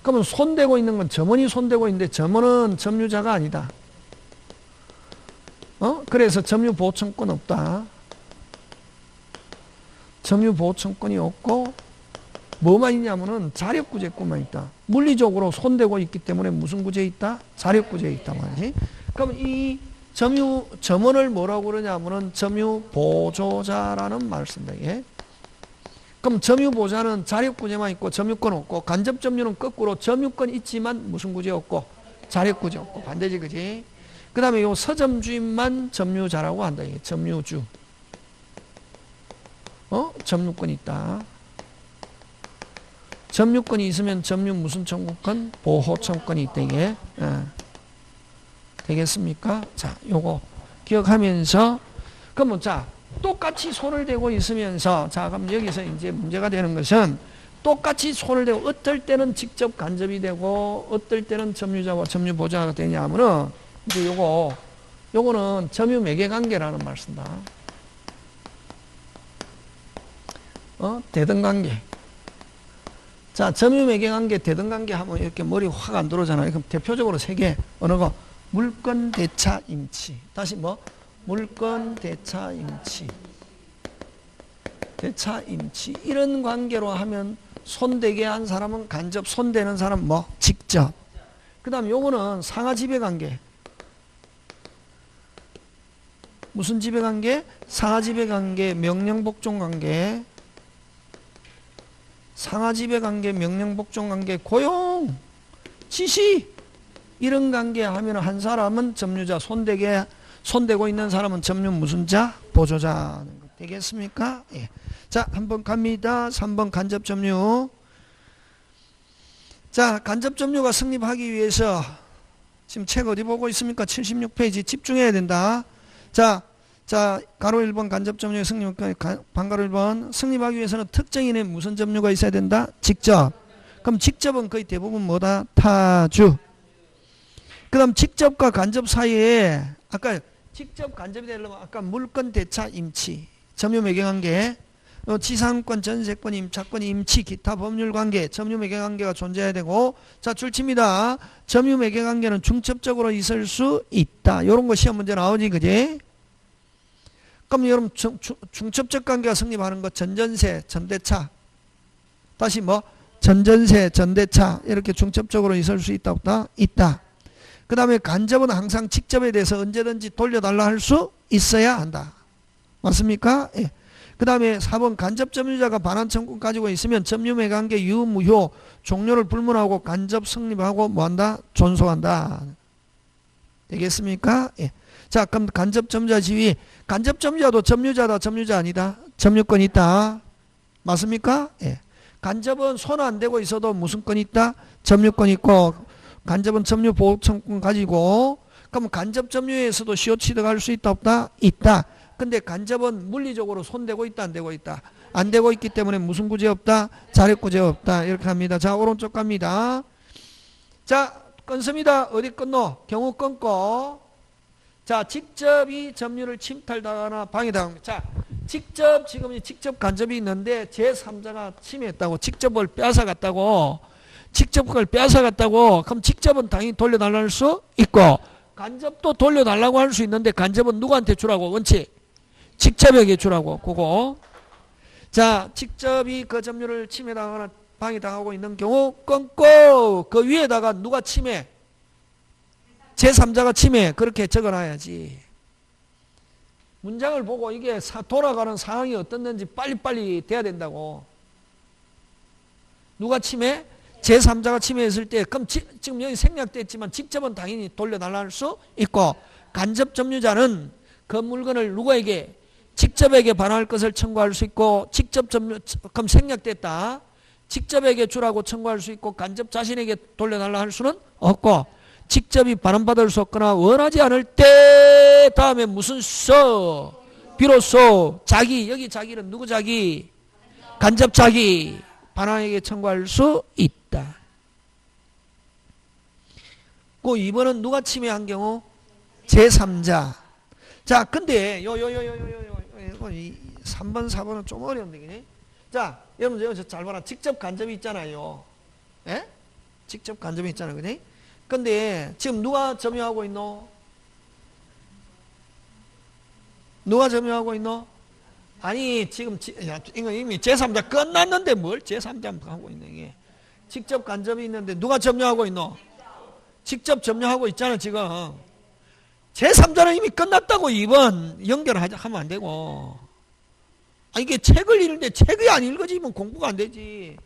그러면 손대고 있는 건 점원이 손대고 있는데 점원은 점유자가 아니다. 그래서 점유보호청권 없다. 점유보호청권이 없고 뭐만 있냐면은 자력구제권만 있다. 물리적으로 손대고 있기 때문에 무슨 구제 있다? 자력구제 있다 말이지. 그럼 이 점원을 뭐라고 그러냐면은 점유보조자라는 말을 쓴다. 예? 그럼 점유보자는 자력구제만 있고 점유권 없고, 간접점유는 거꾸로 점유권 있지만 무슨 구제 없고 자력구제 없고 반대지, 그지? 그 다음에 요 서점주인만 점유자라고 한다. 이게 점유주. 점유권이 있다. 점유권이 있으면 점유 무슨 청구권? 보호청권이 있다. 이게. 되겠습니까? 자, 요거 기억하면서, 그러면 자, 똑같이 손을 대고 있으면서, 자, 그럼 여기서 이제 문제가 되는 것은 똑같이 손을 대고 어떨 때는 직접 간접이 되고 어떨 때는 점유자와 점유보자가 되냐 하면은 이제 요거는 점유매개관계라는 말을 쓴다. 대등관계. 자, 점유매개관계, 대등관계 하면 이렇게 머리 확 안 들어오잖아요. 그럼 대표적으로 세 개. 어느 거? 물권, 대차, 임치. 다시 뭐? 물권, 대차, 임치. 대차, 임치. 이런 관계로 하면 손대게 한 사람은 간접, 손대는 사람은 뭐? 직접. 그 다음 요거는 상하지배관계. 무슨 지배관계? 상하지배관계, 명령복종관계. 상하지배관계, 명령복종관계, 고용, 지시 이런 관계 하면 한 사람은 점유자, 손대고 있는 사람은 점유 무슨 자? 보조자. 되겠습니까? 예. 자, 한번 갑니다. 3번 간접점유. 자, 간접점유가 성립하기 위해서 지금 책 어디 보고 있습니까? 76페이지 집중해야 된다. 자, 가로 1번 간접점유의 성립, 반가로 1번 성립하기 위해서는 특정인의 무슨 점유가 있어야 된다? 직접. 그럼 직접은 거의 대부분 뭐다? 타주. 그 다음 직접과 간접 사이에 아까 직접 간접이 되려면 아까 물권, 대차, 임치, 점유매개관계, 지상권, 전세권, 임차권, 임치, 기타 법률관계, 점유매개관계가 존재해야 되고, 자, 줄칩니다. 점유매개관계는 중첩적으로 있을 수 있다. 이런 거 시험 문제 나오지, 그지? 그럼 여러분 중첩적 관계가 성립하는 것, 전전세, 전대차. 다시 뭐? 전전세, 전대차. 이렇게 중첩적으로 있을 수 있다, 없다? 있다. 그 다음에 간접은 항상 직접에 대해서 언제든지 돌려달라 할 수 있어야 한다. 맞습니까? 예. 그 다음에 4번 간접 점유자가 반환 청구권 가지고 있으면 점유매개관계 유무효 종료를 불문하고 간접 성립하고 뭐한다? 존속한다. 되겠습니까? 예. 자, 그럼 간접 점유자 지위. 간접 점유자도 점유자다, 점유자 아니다? 점유권 있다. 맞습니까? 예. 간접은 손 안 대고 있어도 무슨 권 있다? 점유권 있고, 간접은 점유보호청권 가지고, 그럼 간접 점유에서도 시효 취득할 수 있다, 없다? 있다. 근데 간접은 물리적으로 손대고 있다, 안 되고 있다? 안 되고 있기 때문에 무슨 구제 없다? 자력구제 없다. 이렇게 합니다. 자, 오른쪽 갑니다. 자, 끊습니다. 어디 끊노? 경우 끊고. 자, 직접이 점유를 침탈당하거나 방해당합니다. 자, 지금 직접 간접이 있는데 제3자가 침해했다고, 직접을 뺏어갔다고, 그럼 직접은 당연히 돌려달라고 할 수 있고, 간접도 돌려달라고 할 수 있는데 간접은 누구한테 주라고? 원칙 직접에게 주라고. 그거. 자, 직접이 그 점유를 침해당하거나 방해당하고 있는 경우 끊고, 그 위에다가 누가 침해? 제3자가 침해. 그렇게 적어놔야지. 문장을 보고 이게 돌아가는 상황이 어떻는지 빨리빨리 돼야 된다고. 누가 침해? 제3자가 침해했을 때, 그럼 지금 여기 생략됐지만 직접은 당연히 돌려달라 할 수 있고, 간접 점유자는 그 물건을 누구에게? 직접에게 반환할 것을 청구할 수 있고, 직접 점유, 그럼 생략됐다. 직접에게 주라고 청구할 수 있고, 간접 자신에게 돌려달라 할 수는 없고, 직접이 반환받을 수 없거나 원하지 않을 때 다음에 무슨 수? 비로소 자기, 여기 자기는 누구 자기? 간접 자기, 반환에게 청구할 수 있다. 그 2번은 누가 침해한 경우? 제3자. 자, 근데 3번, 4번은 좀 어려운데, 그지? 자, 여러분, 잘 봐라. 직접 간접이 있잖아요. 예? 직접 간접이 있잖아요, 그지? 근데 지금 누가 점유하고 있노? 누가 점유하고 있노? 아니, 지금, 이거 이미 제3자 끝났는데 뭘 제3자 하고 있네, 이게. 직접 간접이 있는데 누가 점유하고 있노? 직접 점유하고 있잖아, 지금. 제3자는 이미 끝났다고 2번 연결하면 안 되고. 아, 이게 책을 읽는데 책이 안 읽어지면 공부가 안 되지.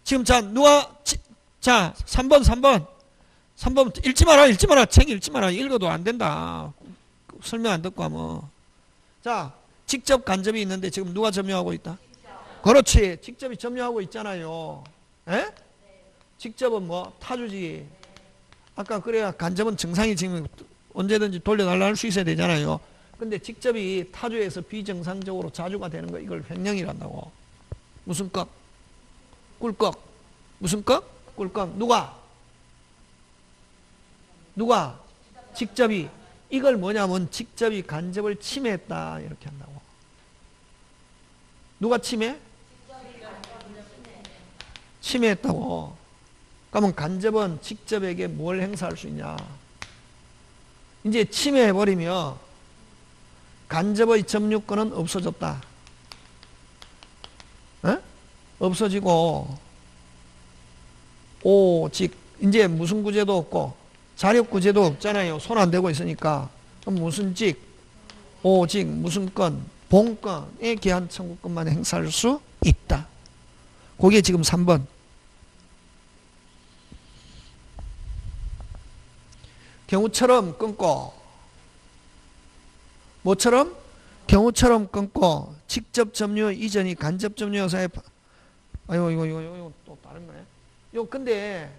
지금 자, 자, 3번. 읽지 마라. 책 읽지 마라. 읽어도 안 된다. 설명 안 듣고 하면. 자, 직접 간접이 있는데 지금 누가 점유하고 있다? 그렇지. 직접이 점유하고 있잖아요. 에? 직접은 뭐? 타주지. 아까 그래야 간접은 정상이 지금 언제든지 돌려달라 할 수 있어야 되잖아요. 근데 직접이 타주에서 비정상적으로 자주가 되는 거 이걸 횡령이란다고. 무슨 꺽? 꿀꺽. 무슨 꺽? 꿀꺽. 누가? 직접이. 이걸 뭐냐면 직접이 간접을 침해했다 이렇게 한다고. 누가 침해? 침해했다고. 그러면 간접은 직접에게 뭘 행사할 수 있냐? 이제 침해해버리면 간접의 점유권은 없어졌다. 에? 없어지고 오직 이제 무슨 구제도 없고 자력 구제도 없잖아요. 손 안 대고 있으니까. 그럼 무슨 직, 오직, 무슨 건, 본건에 기한 청구권만 행사할 수 있다. 그게 지금 3번. 경우처럼 끊고 뭐처럼? 경우처럼 끊고 직접 점유 이전이 간접 점유 여사의 이거 또 다른 거네. 근데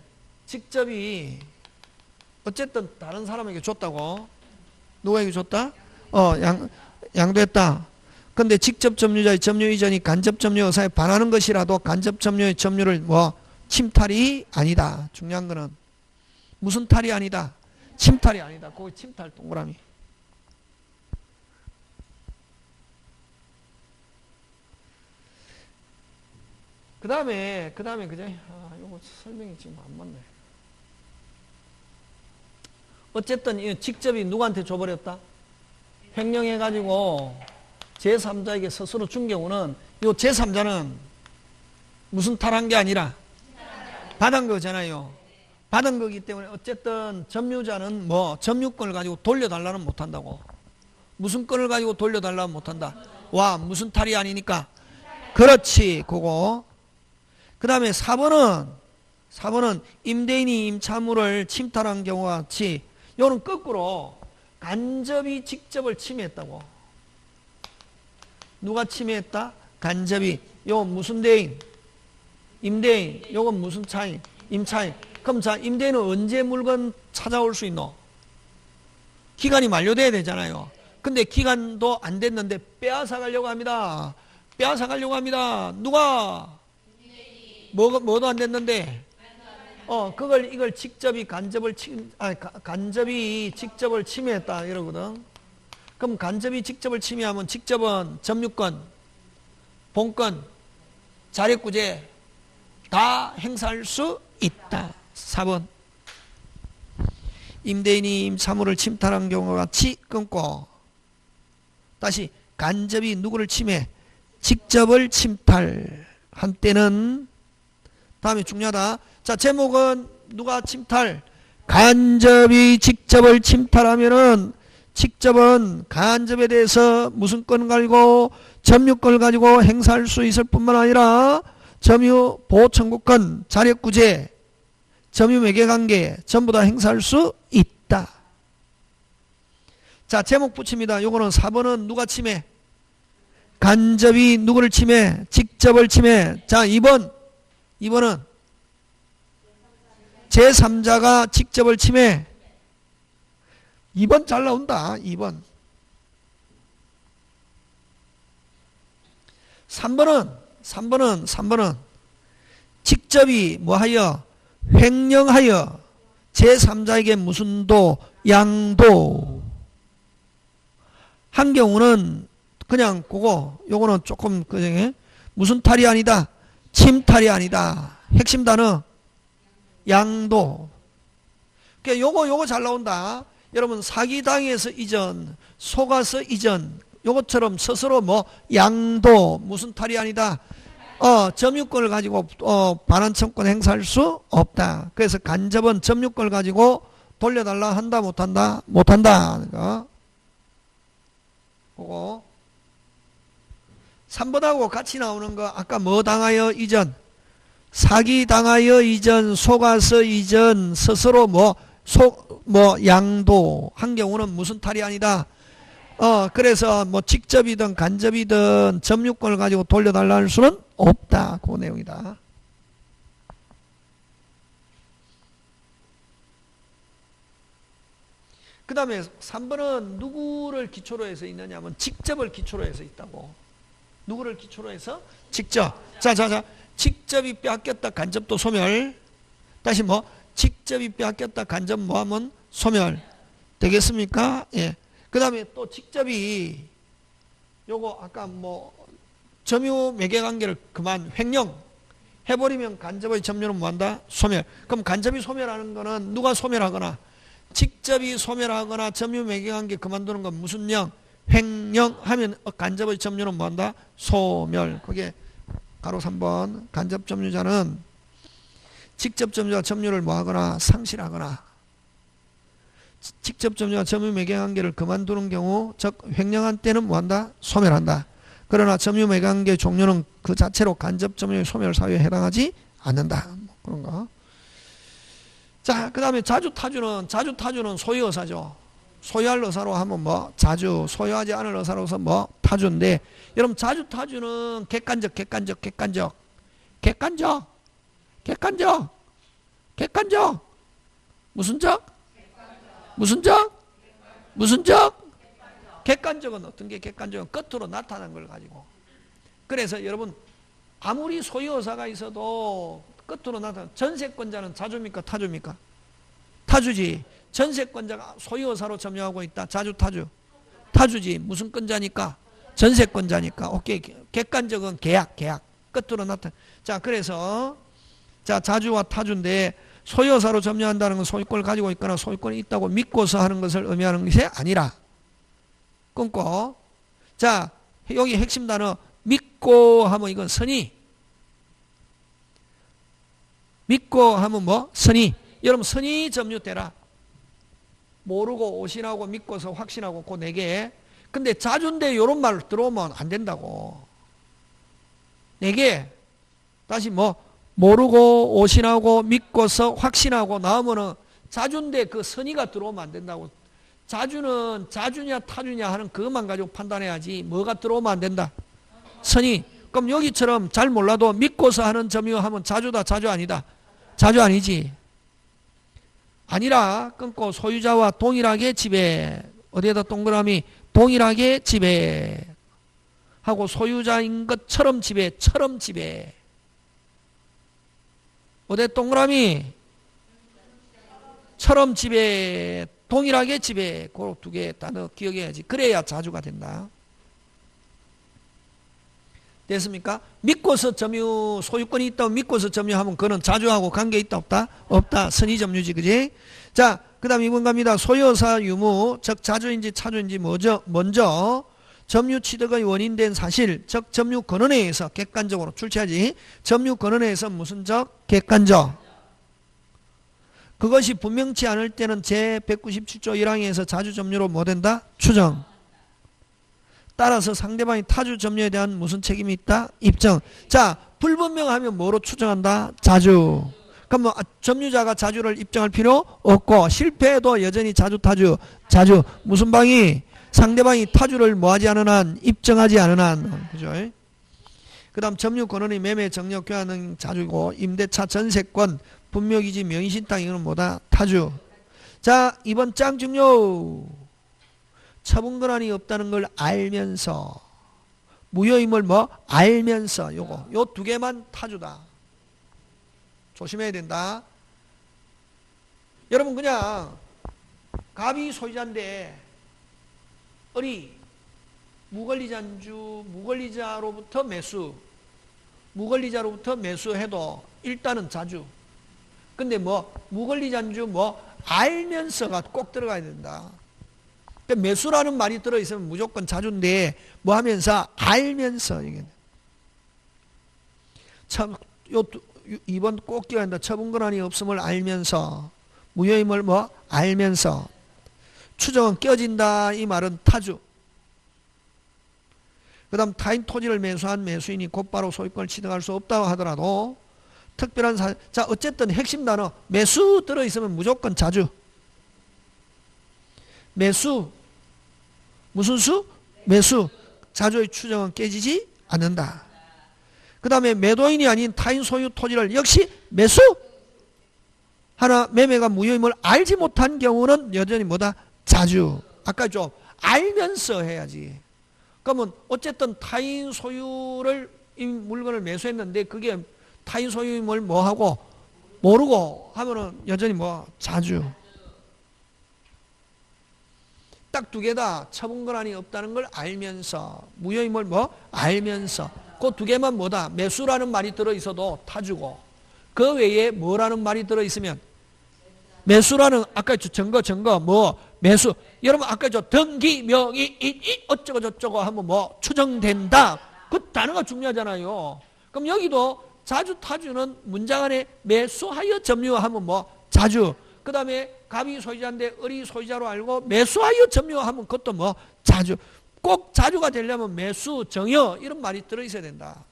직접이 어쨌든 다른 사람에게 줬다고. 누구에게 줬다? 양도했다. 근데 직접 점유자의 점유 이전이 간접 점유 여사에 반하는 것이라도 간접 점유의 점유를 뭐 침탈이 아니다. 중요한 거는 무슨 탈이 아니다. 침탈이 아니다. 거기 침탈 동그라미. 그 다음에 그죠? 요거 설명이 지금 안 맞네. 어쨌든 이 직접이 누구한테 줘버렸다? 횡령해가지고 제3자에게 스스로 준 경우는 요 제3자는 무슨 탈한 게 아니라 받은 거잖아요. 받은 거기 때문에 어쨌든 점유자는 뭐 점유권을 가지고 돌려달라는 못한다고. 무슨 건을 가지고 돌려달라는 못한다. 와, 무슨 탈이 아니니까. 그렇지. 그거. 그 다음에 4번은 임대인이 임차물을 침탈한 경우와 같이 요는 거꾸로 간접이 직접을 침해했다고. 누가 침해했다? 간접이. 요 무슨 대인? 임대인. 요건 무슨 차인? 임차인. 그럼 자, 임대인은 언제 물건 찾아올 수 있노? 기간이 만료돼야 되잖아요. 근데 기간도 안 됐는데 빼앗아 가려고 합니다. 누가? 뭐도 안 됐는데. 이걸 직접이 간접이 직접을 침해했다 이러거든. 그럼 간접이 직접을 침해하면 직접은 점유권, 본권, 자력구제 다 행사할 수 있다. 4번. 임대인이 임차물을 침탈한 경우와 같이 끊고 다시 간접이 누구를 침해? 직접을 침탈한 때는 다음에 중요하다. 자, 제목은 누가 침탈? 간접이 직접을 침탈하면은 직접은 간접에 대해서 무슨 건 가지고 점유권을 가지고 행사할 수 있을 뿐만 아니라 점유 보호청구권, 자력구제, 점유 매개관계 전부 다 행사할 수 있다. 자, 제목 붙입니다. 요거는 4번은 누가 침해? 간접이 누구를 침해? 직접을 침해. 자, 2번은 제3자가 직접을 침해. 2번 잘 나온다. 2번. 3번은 직접이 뭐하여? 횡령하여 제3자에게 무슨 도? 양도. 한 경우는 그냥 그거, 요거는 조금 그중에 무슨 탈이 아니다? 침탈이 아니다. 핵심 단어 양도. 그러니까 요거 잘 나온다. 여러분 사기당해서 이전, 속아서 이전, 요것처럼 스스로 뭐 양도 무슨 탈이 아니다. 점유권을 가지고 반환청권 행사할 수 없다. 그래서 간접은 점유권을 가지고 돌려달라 한다 못한다? 못한다. 그러니까 그거 3번하고 같이 나오는 거 아까 뭐 당하여 이전? 사기 당하여 이전, 속아서 이전, 스스로 뭐 양도. 한 경우는 무슨 탈이 아니다. 그래서 뭐 직접이든 간접이든 점유권을 가지고 돌려달라 할 수는 없다. 그 내용이다. 그 다음에 3번은 누구를 기초로 해서 있느냐 하면 직접을 기초로 해서 있다고. 누구를 기초로 해서? 직접. 자. 직접이 빼앗겼다. 간접도 소멸. 다시 뭐? 직접이 빼앗겼다. 간접 뭐하면? 소멸. 되겠습니까? 예. 그 다음에 또 직접이 요거 아까 뭐 점유 매개관계를 그만 횡령 해버리면 간접의 점유는 뭐한다? 소멸. 그럼 간접이 소멸하는 거는 누가 소멸하거나 직접이 소멸하거나 점유 매개관계 그만두는 건 무슨 령? 횡령하면 간접의 점유는 뭐한다? 소멸. 그게 가로 3번 간접 점유자는 직접 점유자 점유를 뭐하거나 상실하거나 직접 점유자 점유 매개관계를 그만두는 경우 즉 횡령한 때는 뭐한다? 소멸한다. 그러나 점유 매개관계 종료는 그 자체로 간접 점유 소멸 사유에 해당하지 않는다. 그런 거. 자, 그 다음에 자주타주는 소유의사죠. 소유할 의사로 하면 뭐 자주, 소유하지 않을 의사로서 뭐 타주인데, 여러분 자주타주는 객관적 무슨 적? 객관적은 어떤 게 객관적은 끝으로 나타난 걸 가지고. 그래서 여러분 아무리 소유의사가 있어도 끝으로 나타난 전세권자는 자주입니까 타주입니까? 타주지. 전세권자가 소유의사로 점유하고 있다. 자주타주. 타주지. 무슨 권자니까? 전세권자니까. 오케이. 객관적은 계약. 끝으로 나타난. 자, 그래서 자 자주와 타주인데 소유의사로 점유한다는 건 소유권을 가지고 있거나 소유권이 있다고 믿고서 하는 것을 의미하는 것이 아니라 끊고. 자, 여기 핵심 단어 믿고 하면 이건 선의. 믿고 하면 뭐? 선의. 여러분 선의 점유되라. 모르고 오신하고 믿고서 확신하고 그 네 개. 근데 자주인데 이런 말 들어오면 안 된다고. 네 개. 다시 뭐? 모르고 오신하고 믿고서 확신하고 나오면은 자주인데 그 선의가 들어오면 안 된다고. 자주는 자주냐 타주냐 하는 그것만 가지고 판단해야지 뭐가 들어오면 안 된다. 선의. 그럼 여기처럼 잘 몰라도 믿고서 하는 점유하면 자주다 자주 아니다. 자주 아니지. 아니라 끊고 소유자와 동일하게 지배. 어디에다 동그라미? 동일하게 지배. 하고 소유자인 것처럼 지배. 어디 동그라미? 처럼 지배. 동일하게 지배. 그 두 개 단어 기억해야지. 그래야 자주가 된다. 됐습니까? 믿고서 점유, 소유권이 있다고 믿고서 점유하면 그거는 자주하고 관계 있다 없다? 없다. 선의 점유지, 그지? 자, 그 다음 2번 갑니다. 소유의사 유무, 즉 자주인지 차주인지 뭐죠? 먼저 점유 취득의 원인된 사실, 즉 점유 권한에 의해서 객관적으로 출제하지. 점유 권한에 의해서 무슨 적? 객관적. 그것이 분명치 않을 때는 제197조 1항에서 자주 점유로 뭐 된다? 추정. 따라서 상대방이 타주 점유에 대한 무슨 책임이 있다? 입증. 자, 불분명하면 뭐로 추정한다? 자주. 그럼 뭐 점유자가 자주를 입증할 필요 없고 실패해도 여전히 자주 타주. 무슨 방이? 상대방이 타주를 뭐하지 않은 한 입증하지 않은 한. 그죠? 그 다음 점유 권한이 매매 정력 교환은 자주고 임대차 전세권 분묘기지 명의신탁 이거는 뭐다? 타주. 자, 이번 장 중요. 처분 권한이 없다는 걸 알면서 무효임을 뭐 알면서 요 두 개만 타주다. 조심해야 된다. 여러분 그냥 갑이 소유자인데 을이 무권리자인주 무권리자로부터 매수해도 일단은 자주. 근데 뭐 무권리자인주 뭐 알면서가 꼭 들어가야 된다. 그러니까 매수라는 말이 들어있으면 무조건 자주인데 뭐 하면서 알면서 이게 참 요 2번 꼭 기억해야 한다. 처분권한이 없음을 알면서 무효임을 뭐 알면서 추정은 깨어진다. 이 말은 타주. 그 다음 타인 토지를 매수한 매수인이 곧바로 소유권을 취득할 수 없다고 하더라도 특별한 자 어쨌든 핵심 단어 매수 들어있으면 무조건 자주. 매수 무슨 수? 매수. 자주의 추정은 깨지지 않는다. 그 다음에 매도인이 아닌 타인 소유 토지를 역시 매수 하나 매매가 무효임을 알지 못한 경우는 여전히 뭐다? 자주. 아까 좀 알면서 해야지. 그러면 어쨌든 타인 소유를 이 물건을 매수했는데 그게 타인 소유임을 뭐하고 모르고 하면은 여전히 뭐 자주. 딱 두 개다. 처분권한이 없다는 걸 알면서 무효임을 뭐 알면서 그 두 개만 뭐다? 매수라는 말이 들어있어도 타주고 그 외에 뭐라는 말이 들어있으면 매수라는 아까 증거 뭐 매수 여러분 아까 등기 명의 어쩌고 저쩌고 하면 뭐 추정된다. 그 단어가 중요하잖아요. 그럼 여기도 자주 타주는 문장 안에 매수하여 점유하면 뭐 자주. 그 다음에 갑이 소유자인데 을이 소유자로 알고 매수하여 점유하면 그것도 뭐 자주. 꼭 자주가 되려면 매수, 정여 이런 말이 들어있어야 된다.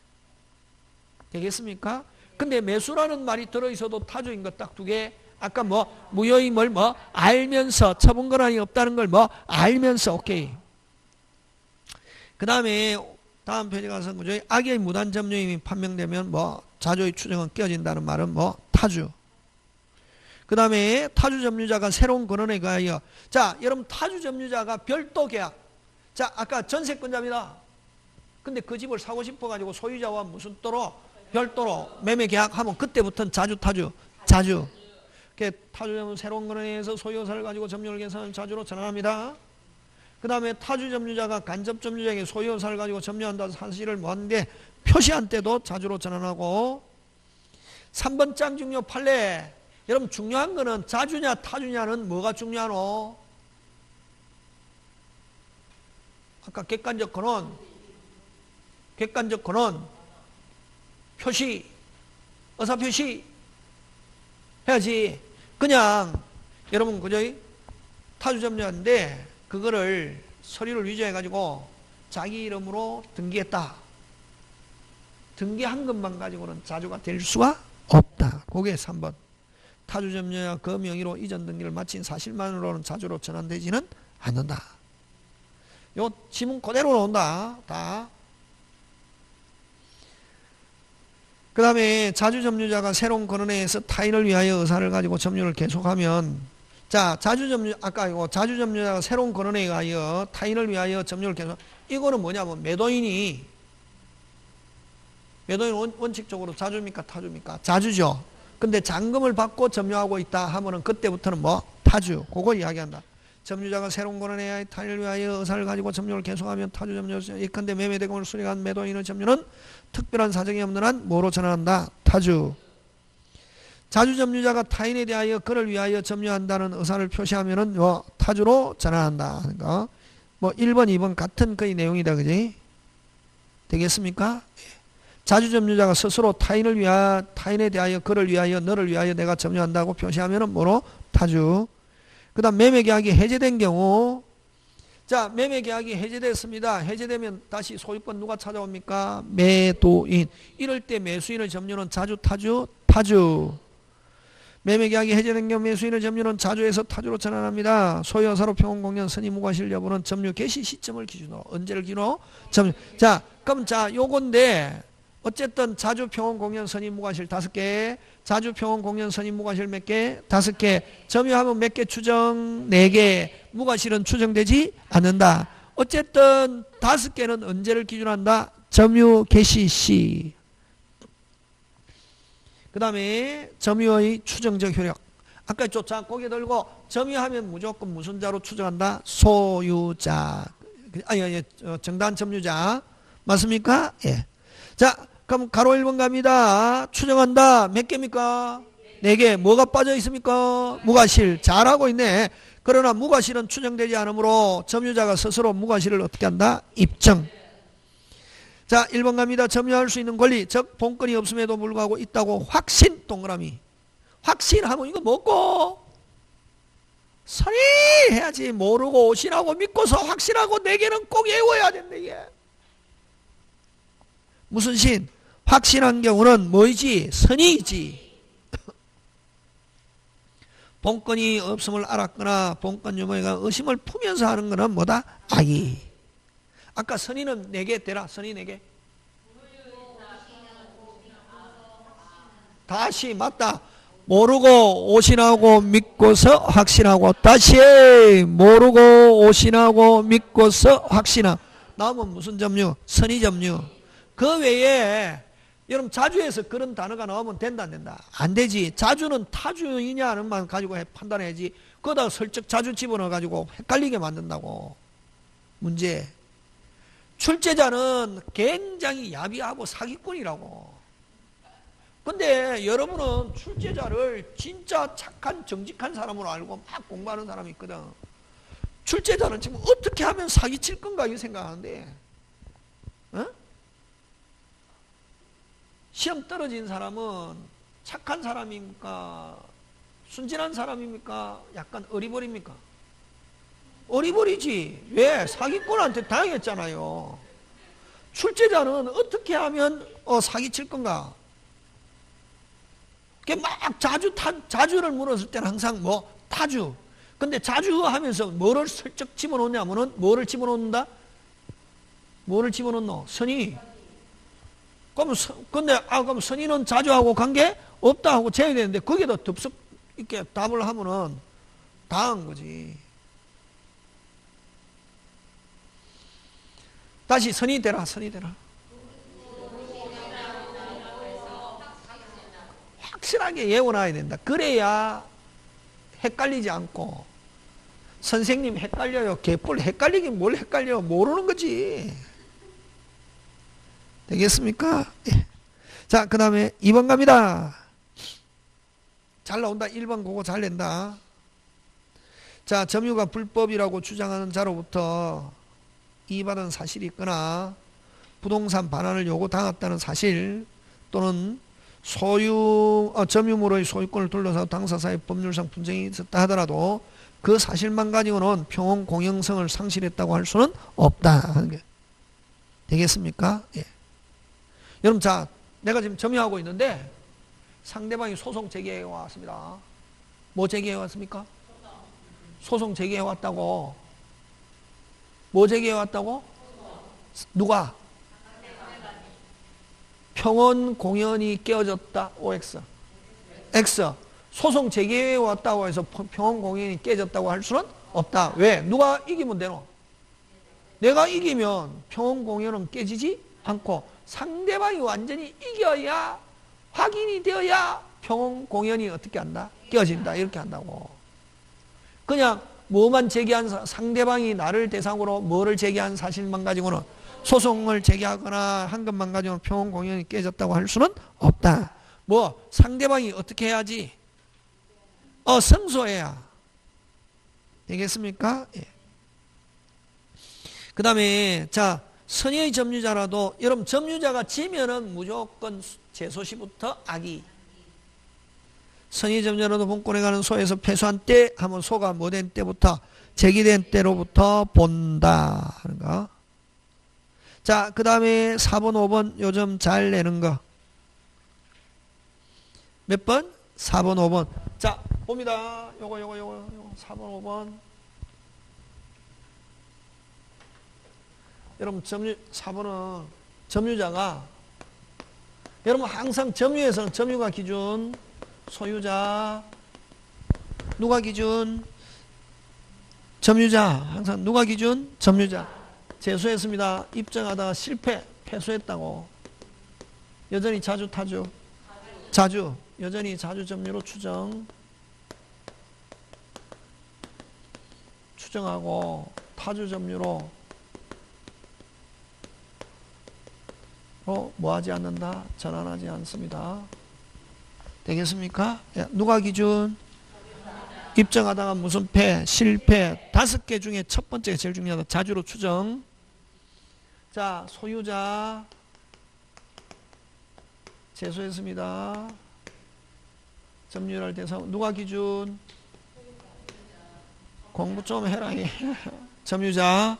되겠습니까? 근데 매수라는 말이 들어있어도 타주인 것 딱 두 개. 아까 뭐 무효임을 뭐 알면서 처분권한이 없다는 걸 뭐 알면서 오케이. 그 다음에 다음 페이지 가서 그죠? 악의 무단 점유임이 판명되면 뭐 자주의 추정은 깨어진다는 말은 뭐 타주. 그 다음에 타주 점유자가 새로운 권한에 의하여 자 여러분 타주 점유자가 별도 계약 자 아까 전세권자입니다. 근데 그 집을 사고 싶어가지고 소유자와 무슨 또로 별도로 매매 계약하면 그때부터는 자주 타주. 타주점은 새로운 권한에 의해서 소유사를 가지고 점유를 계산하는 자주로 전환합니다. 그 다음에 타주 점유자가 간접 점유자에게 소유사를 가지고 점유한다는 사실을 뭐하는데 표시한 때도 자주로 전환하고 3번 장 중요 판례 여러분 중요한 거는 자주냐 타주냐는 뭐가 중요하노? 아까 객관적 권한 표시 의사표시 해야지. 그냥 여러분 그저 타주 점유자인데 그거를 서류를 위조해 가지고 자기 이름으로 등기했다. 등기한 것만 가지고는 자주가 될 수가 없다. 그게 3번. 타주 점유자 그 명의로 이전 등기를 마친 사실만으로는 자주로 전환되지는 않는다. 요 지문 그대로 나온다. 다. 그 다음에 자주 점유자가 새로운 권한에 의해서 타인을 위하여 의사를 가지고 점유를 계속하면 자 자주 점유 아까 이거 자주 점유자가 새로운 권한에 의하여 타인을 위하여 점유를 계속 이거는 뭐냐면 매도인 원칙적으로 자주입니까 타주입니까? 자주죠. 근데 잔금을 받고 점유하고 있다 하면은 그때부터는 뭐 타주. 그거 이야기한다. 점유자가 새로운 권한에 의하여 타인을 위하여 의사를 가지고 점유를 계속하면 타주 점유자 예컨대 매매대금을 수령한 매도인의 점유는 특별한 사정이 없는 한 뭐로 전환한다? 타주. 자주 점유자가 타인에 대하여 그를 위하여 점유한다는 의사를 표시하면은 뭐 타주로 전환한다. 그러니까 뭐 1번, 2번 같은 거의 내용이다. 그지? 되겠습니까? 자주 점유자가 스스로 타인에 대하여 그를 위하여 너를 위하여 내가 점유한다고 표시하면은 뭐로? 타주. 그 다음 매매계약이 해제된 경우 자 매매계약이 해제됐습니다. 해제되면 다시 소유권 누가 찾아옵니까? 매도인. 이럴 때 매수인의 점유는 자주 타주. 매매계약이 해제된 경우 매수인의 점유는 자주에서 타주로 전환합니다. 소유여사로 평온공연 선의무과실 여부는 점유 개시 시점을 기준으로 언제를 기준으로 점유. 자 그럼 자 요건데 어쨌든 자주 평온 공연 선임 무과실 5개, 자주 평온 공연 선임 무과실 몇 개? 5개. 점유하면 몇 개 추정? 4개. 무과실은 추정되지 않는다. 어쨌든 5개는 언제를 기준한다? 점유 개시 시. 그 다음에 점유의 추정적 효력. 아까 쫓아 고개 들고 점유하면 무조건 무슨 자로 추정한다? 소유자. 아니, 정단 점유자. 맞습니까? 예. 자, 그럼 가로 1번 갑니다. 추정한다. 몇 개입니까? 4개. 뭐가 빠져 있습니까? 무과실. 잘하고 있네. 그러나 무과실은 추정되지 않으므로 점유자가 스스로 무과실을 어떻게 한다? 입증. 자, 1번 갑니다. 점유할 수 있는 권리, 즉 본권이 없음에도 불구하고 있다고 확신. 동그라미. 확신하고 이거 뭐고? 선이 해야지. 모르고 오신하고 믿고서 확신하고 4개는 꼭 외워야 된다 이게. 무슨 신? 확신한 경우는 뭐이지? 선이지. 본권이 없음을 알았거나 본권 유무가 의심을 품면서 하는 거는 뭐다? 악이. 아까 선의는 4개 되라. 선의 4개. 다시 맞다. 모르고 오신하고 믿고서 확신하고. 다시 모르고 오신하고 믿고서 확신하고. 나오면 무슨 점유? 선의 점유. 그 외에 여러분 자주에서 그런 단어가 나오면 된다 안 된다? 안 되지. 자주는 타주이냐는만 가지고 판단해야지. 그거다 슬쩍 자주 집어넣어 가지고 헷갈리게 만든다고. 문제. 출제자는 굉장히 야비하고 사기꾼이라고. 근데 여러분은 출제자를 진짜 착한 정직한 사람으로 알고 막 공부하는 사람이 있거든. 출제자는 지금 어떻게 하면 사기칠 건가 이 생각하는데, 어? 시험 떨어진 사람은 착한 사람입니까? 순진한 사람입니까? 약간 어리버리입니까? 어리버리지. 왜? 사기꾼한테 당했잖아요. 출제자는 어떻게 하면 사기칠 건가? 막 자주를 물었을 때는 항상 뭐 타주. 근데 자주 하면서 뭐를 슬쩍 집어넣냐면은 뭐를 집어넣는다? 뭐를 집어넣노? 선의. 그럼 선의는 자주하고 관계 없다 하고 재야 되는데 거기에다 덥석 이렇게 답을 하면은 당한 거지. 다시 선의 되라. 선의 되라. 확실하게 외워놔야 된다. 그래야 헷갈리지 않고. 선생님 헷갈려요. 개뿔 헷갈리긴 뭘 헷갈려. 모르는 거지. 되겠습니까? 예. 자, 그 다음에 2번 갑니다. 잘 나온다. 1번 그거 잘 낸다. 자, 점유가 불법이라고 주장하는 자로부터 이의받은 사실이 있거나 부동산 반환을 요구당했다는 사실 또는 점유물의 소유권을 둘러서 당사자의 법률상 분쟁이 있었다 하더라도 그 사실만 가지고는 평온 공영성을 상실했다고 할 수는 없다 하는 게 되겠습니까? 예. 여러분, 자, 내가 지금 점유하고 있는데 상대방이 소송 제기해 왔습니다. 뭐 제기해 왔습니까? 소송 제기해 왔다고. 뭐 제기해 왔다고? 누가? 평온 공연이 깨어졌다. OX. X. 소송 제기해 왔다고 해서 평온 공연이 깨졌다고 할 수는 없다. 왜? 누가 이기면 되노? 내가 이기면 평온 공연은 깨지지 않고 상대방이 완전히 이겨야 확인이 되어야 평온 공연이 어떻게 한다? 깨어진다. 이렇게 한다고. 그냥 뭐만 제기한 상대방이 나를 대상으로 뭐를 제기한 사실만 가지고는 소송을 제기하거나 한 것만 가지고는 평온 공연이 깨졌다고 할 수는 없다. 뭐 상대방이 어떻게 해야지? 승소해야 되겠습니까? 예. 그 다음에 자, 선의의 점유자라도 여러분 점유자가 지면은 무조건 제소시부터 악이. 선의 점유자라도 본권에 가는 소에서 패소한 때 하면 소가 뭐 된 때부터 제기된 때로부터 본다 하는 거. 자, 그 다음에 4번 5번 요즘 잘 내는 거 몇 번? 4번 5번. 자, 봅니다. 요거 4번 5번. 여러분 4번은 점유자가 여러분 항상 점유에서는 점유가 기준, 소유자 누가 기준? 점유자. 항상 누가 기준? 점유자. 제소했습니다. 입증하다가 실패, 패소했다고. 여전히 자주 타주. 자주. 여전히 자주 점유로 추정하고 타주 점유로 뭐하지 않는다? 전환하지 않습니다. 되겠습니까? 누가 기준? 입증하다가 무슨 패, 실패 5개 중에 첫 번째가 제일 중요하다. 자주로 추정. 자, 소유자 제소했습니다. 점유율 대상 누가 기준? 공부 좀 해라. 점유자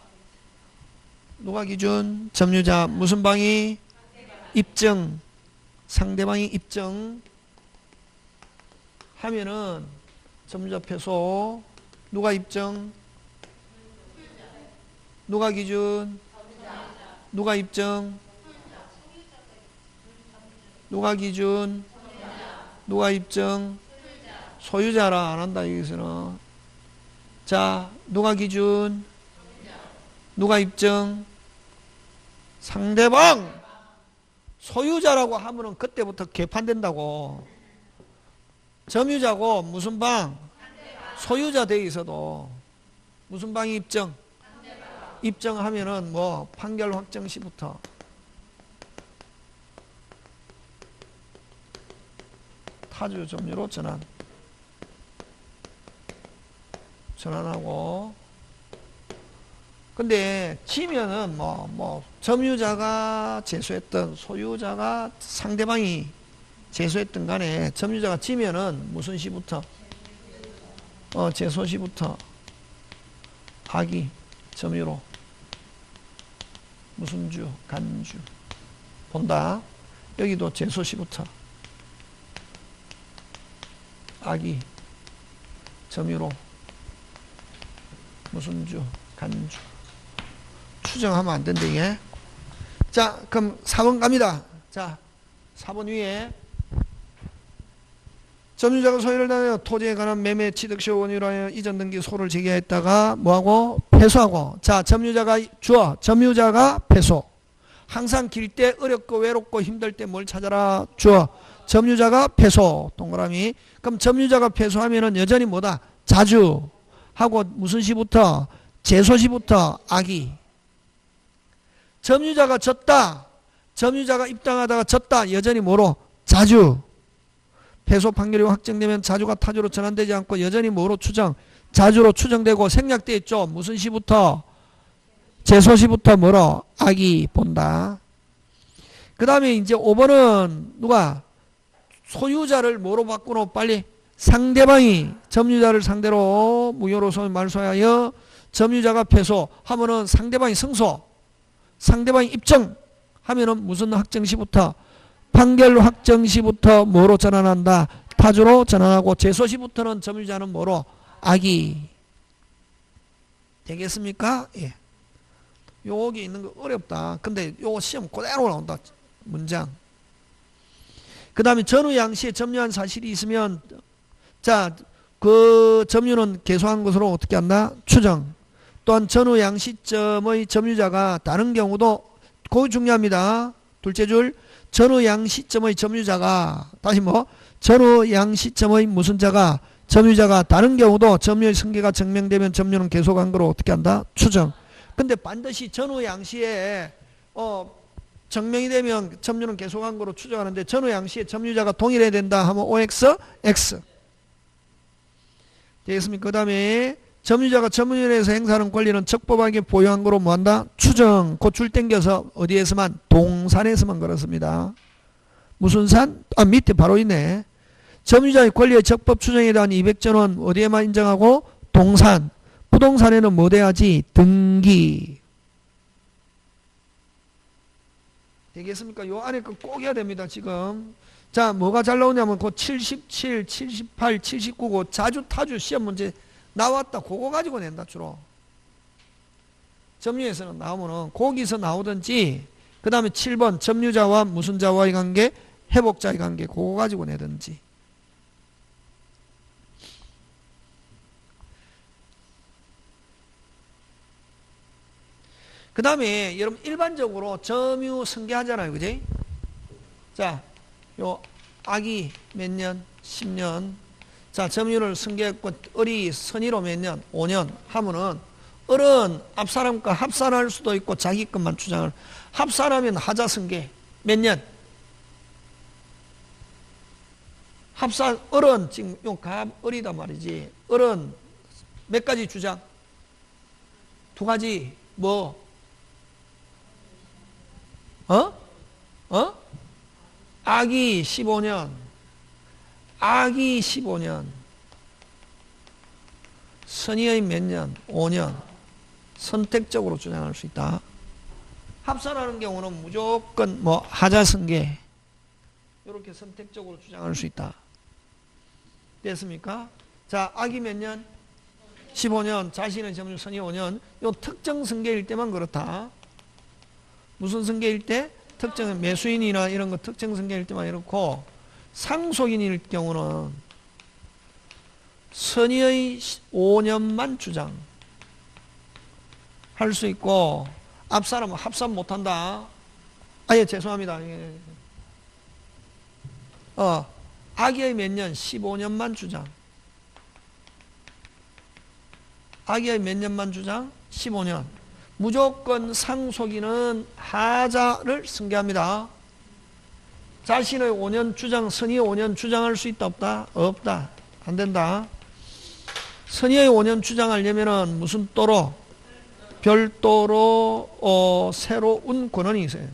누가 기준? 점유자 무슨 방이? 입증. 상대방이 입증 하면은 점유자 패소. 누가 입증? 누가 기준? 누가 입증? 누가 기준? 누가 입증? 소유자라 안 한다 여기서는. 자, 누가 기준? 누가 입증? 상대방. 소유자라고 하면은 그때부터 개판된다고. 점유자고 무슨 방? 소유자 돼 있어도 무슨 방이 입증? 입증하면은 뭐 판결 확정 시부터 타주 점유로 전환하고. 근데 지면은 뭐 점유자가 제소했던 소유자가 상대방이 제소했던 간에 점유자가 지면은 무슨 시부터? 제소 시부터 악이 점유로 무슨 주? 간주 본다. 여기도 제소 시부터 악이 점유로 무슨 주? 간주 추정하면 안 된대 이게. 자, 그럼 4번 갑니다. 자, 4번 위에 점유자가 소유를 다하여 토지에 관한 매매 취득시 원유로 하여 이전 등기 소를 제기했다가 뭐하고? 패소하고. 자, 점유자가 주어. 점유자가 패소. 항상 길 때 어렵고 외롭고 힘들 때 뭘 찾아라? 주어. 점유자가 패소. 동그라미. 그럼 점유자가 패소하면은 여전히 뭐다? 자주 하고 무슨 시부터? 제소 시부터 악이. 점유자가 졌다. 점유자가 입당하다가 졌다. 여전히 뭐로? 자주. 패소 판결이 확정되면 자주가 타주로 전환되지 않고 여전히 뭐로 추정? 자주로 추정되고 생략되어 있죠. 무슨 시부터? 제소 시부터 뭐로? 악이 본다. 그 다음에 이제 5번은 누가? 소유자를 뭐로 바꾸노? 빨리. 상대방이 점유자를 상대로 무효로 말소하여 점유자가 패소 하면은 상대방이 승소. 상대방이 입증 하면은 무슨 확정시부터? 판결 확정시부터 뭐로 전환한다? 타주로 전환하고 제소시부터는 점유자는 뭐로? 악이. 되겠습니까? 예. 여기 있는 거 어렵다. 근데 요거 시험 그대로 나온다. 문장. 그 다음에 전후 양시에 점유한 사실이 있으면 자, 그 점유는 개소한 것으로 어떻게 한다? 추정. 또한 전후 양시점의 점유자가 다른 경우도 거의 중요합니다. 둘째 줄 전후 양시점의 점유자가 다시 뭐 전후 양시점의 무슨 자가 점유자가 다른 경우도 점유의 승계가 증명되면 점유는 계속한 거로 어떻게 한다? 추정. 근데 반드시 전후 양시에 증명이 되면 점유는 계속한 거로 추정하는데 전후 양시에 점유자가 동일해야 된다 하면 OX, X. 되겠습니까? 그 다음에 점유자가 점유인에서 행사하는 권리는 적법하게 보유한 거로 뭐한다? 추정. 그 줄 땡겨서 어디에서만? 동산에서만 그렇습니다. 무슨 산? 밑에 바로 있네. 점유자의 권리의 적법 추정에 대한 200전원 어디에만 인정하고? 동산. 부동산에는 뭐 돼야지? 등기. 되겠습니까? 요 안에 거 꼭 해야 됩니다. 지금. 자, 뭐가 잘 나오냐면 그 77, 78, 79 그 자주 타주 시험 문제 나왔다. 그거 가지고 낸다 주로. 점유에서는 나오면은 거기서 나오든지 그 다음에 7번 점유자와 무슨 자와의 관계? 회복자의 관계. 그거 가지고 내든지. 그 그 다음에 여러분 일반적으로 점유 승계하잖아요. 그지? 자, 요 아기 몇 년? 10년. 자, 점유를 승계했고 을이 선의로 몇 년? 5년 하면은 을은 앞사람과 합산할 수도 있고 자기 것만 주장을. 합산하면 하자 승계 몇 년? 합산 을은 지금 요 갑을이다 말이지. 을은 몇 가지 주장? 두 가지. 뭐? 악이 15년. 악이 15년. 선의의 몇 년? 5년. 선택적으로 주장할 수 있다. 합산하는 경우는 무조건 뭐 하자승계 이렇게 선택적으로 주장할 수 있다. 됐습니까? 자, 악이 몇 년? 15년. 자신의 점유 선의 5년. 요 특정 승계일 때만 그렇다. 무슨 승계일 때? 특정 매수인이나 이런 거 특정 승계일 때만 이렇고, 상속인일 경우는 선의의 5년만 주장 할 수 있고, 앞사람은 합산 못한다. 예, 죄송합니다. 악의 몇 년? 15년만 주장. 악의 몇 년만 주장? 15년. 무조건 상속인은 하자를 승계합니다. 자신의 5년 주장, 선의의 5년 주장할 수 있다 없다? 없다. 안 된다. 선의의 5년 주장하려면은 무슨 또로? 별도로 새로운 권한이 있어요.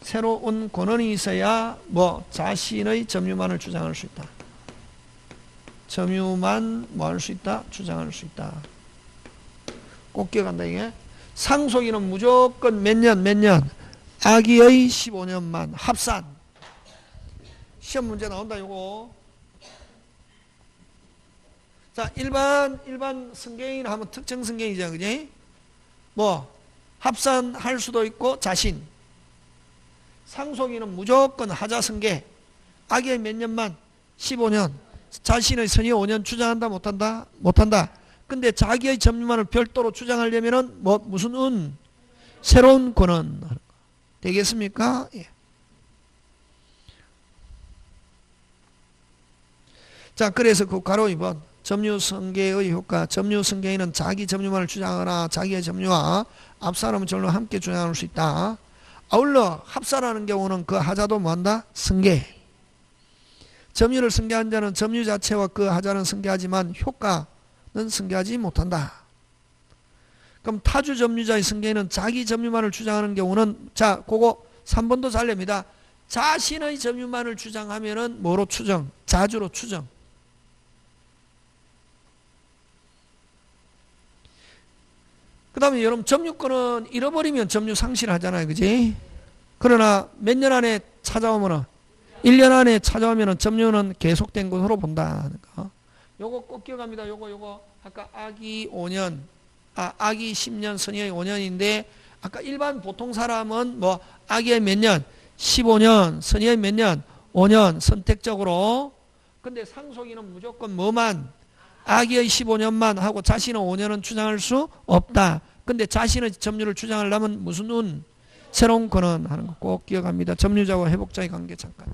새로운 권한이 있어야 뭐 자신의 점유만을 주장할 수 있다. 점유만 뭐 할 수 있다? 주장할 수 있다. 꼭 기억한다 이게. 상속인은 무조건 몇 년? 악의의 15년만 합산. 시험 문제 나온다 이거. 자, 일반 승계인 하면 특정 승계이죠, 그지? 뭐 합산할 수도 있고 자신. 상속인은 무조건 하자 승계. 악의 몇 년만? 15년. 자신의 선의 5년 주장한다 못한다? 못한다. 근데 자기의 점유만을 별도로 주장하려면은 뭐 무슨 운? 새로운 권한. 되겠습니까? 예. 자, 그래서 그 가로 2번 점유승계의 효과. 점유승계인은 자기 점유만을 주장하거나 자기의 점유와 앞사람은 절로 함께 주장할 수 있다. 아울러 합산하는 경우는 그 하자도 뭐한다? 승계. 점유를 승계한 자는 점유 자체와 그 하자는 승계하지만 효과는 승계하지 못한다. 그럼 타주 점유자의 승계는 자기 점유만을 주장하는 경우는, 자, 그거 3번도 잘 냅니다. 자신의 점유만을 주장하면은 뭐로 추정? 자주로 추정. 그 다음에 여러분 점유권은 잃어버리면 점유 상실하잖아요. 그지? 그러나 몇 년 안에 찾아오면은 1년 안에 찾아오면은 점유는 계속된 것으로 본다. 요거 꼭 기억합니다. 요거 아까 악이 5년, 악이 10년, 선의의 5년인데 아까 일반 보통 사람은 뭐 악의 몇 년? 15년, 선의의 몇 년? 5년 선택적으로. 근데 상속인은 무조건 뭐만? 악의 15년만 하고 자신은 5년은 주장할 수 없다. 근데 자신의 점유를 주장하려면 무슨 운? 새로운 권한 하는 거 꼭 기억합니다. 점유자와 회복자의 관계 잠깐.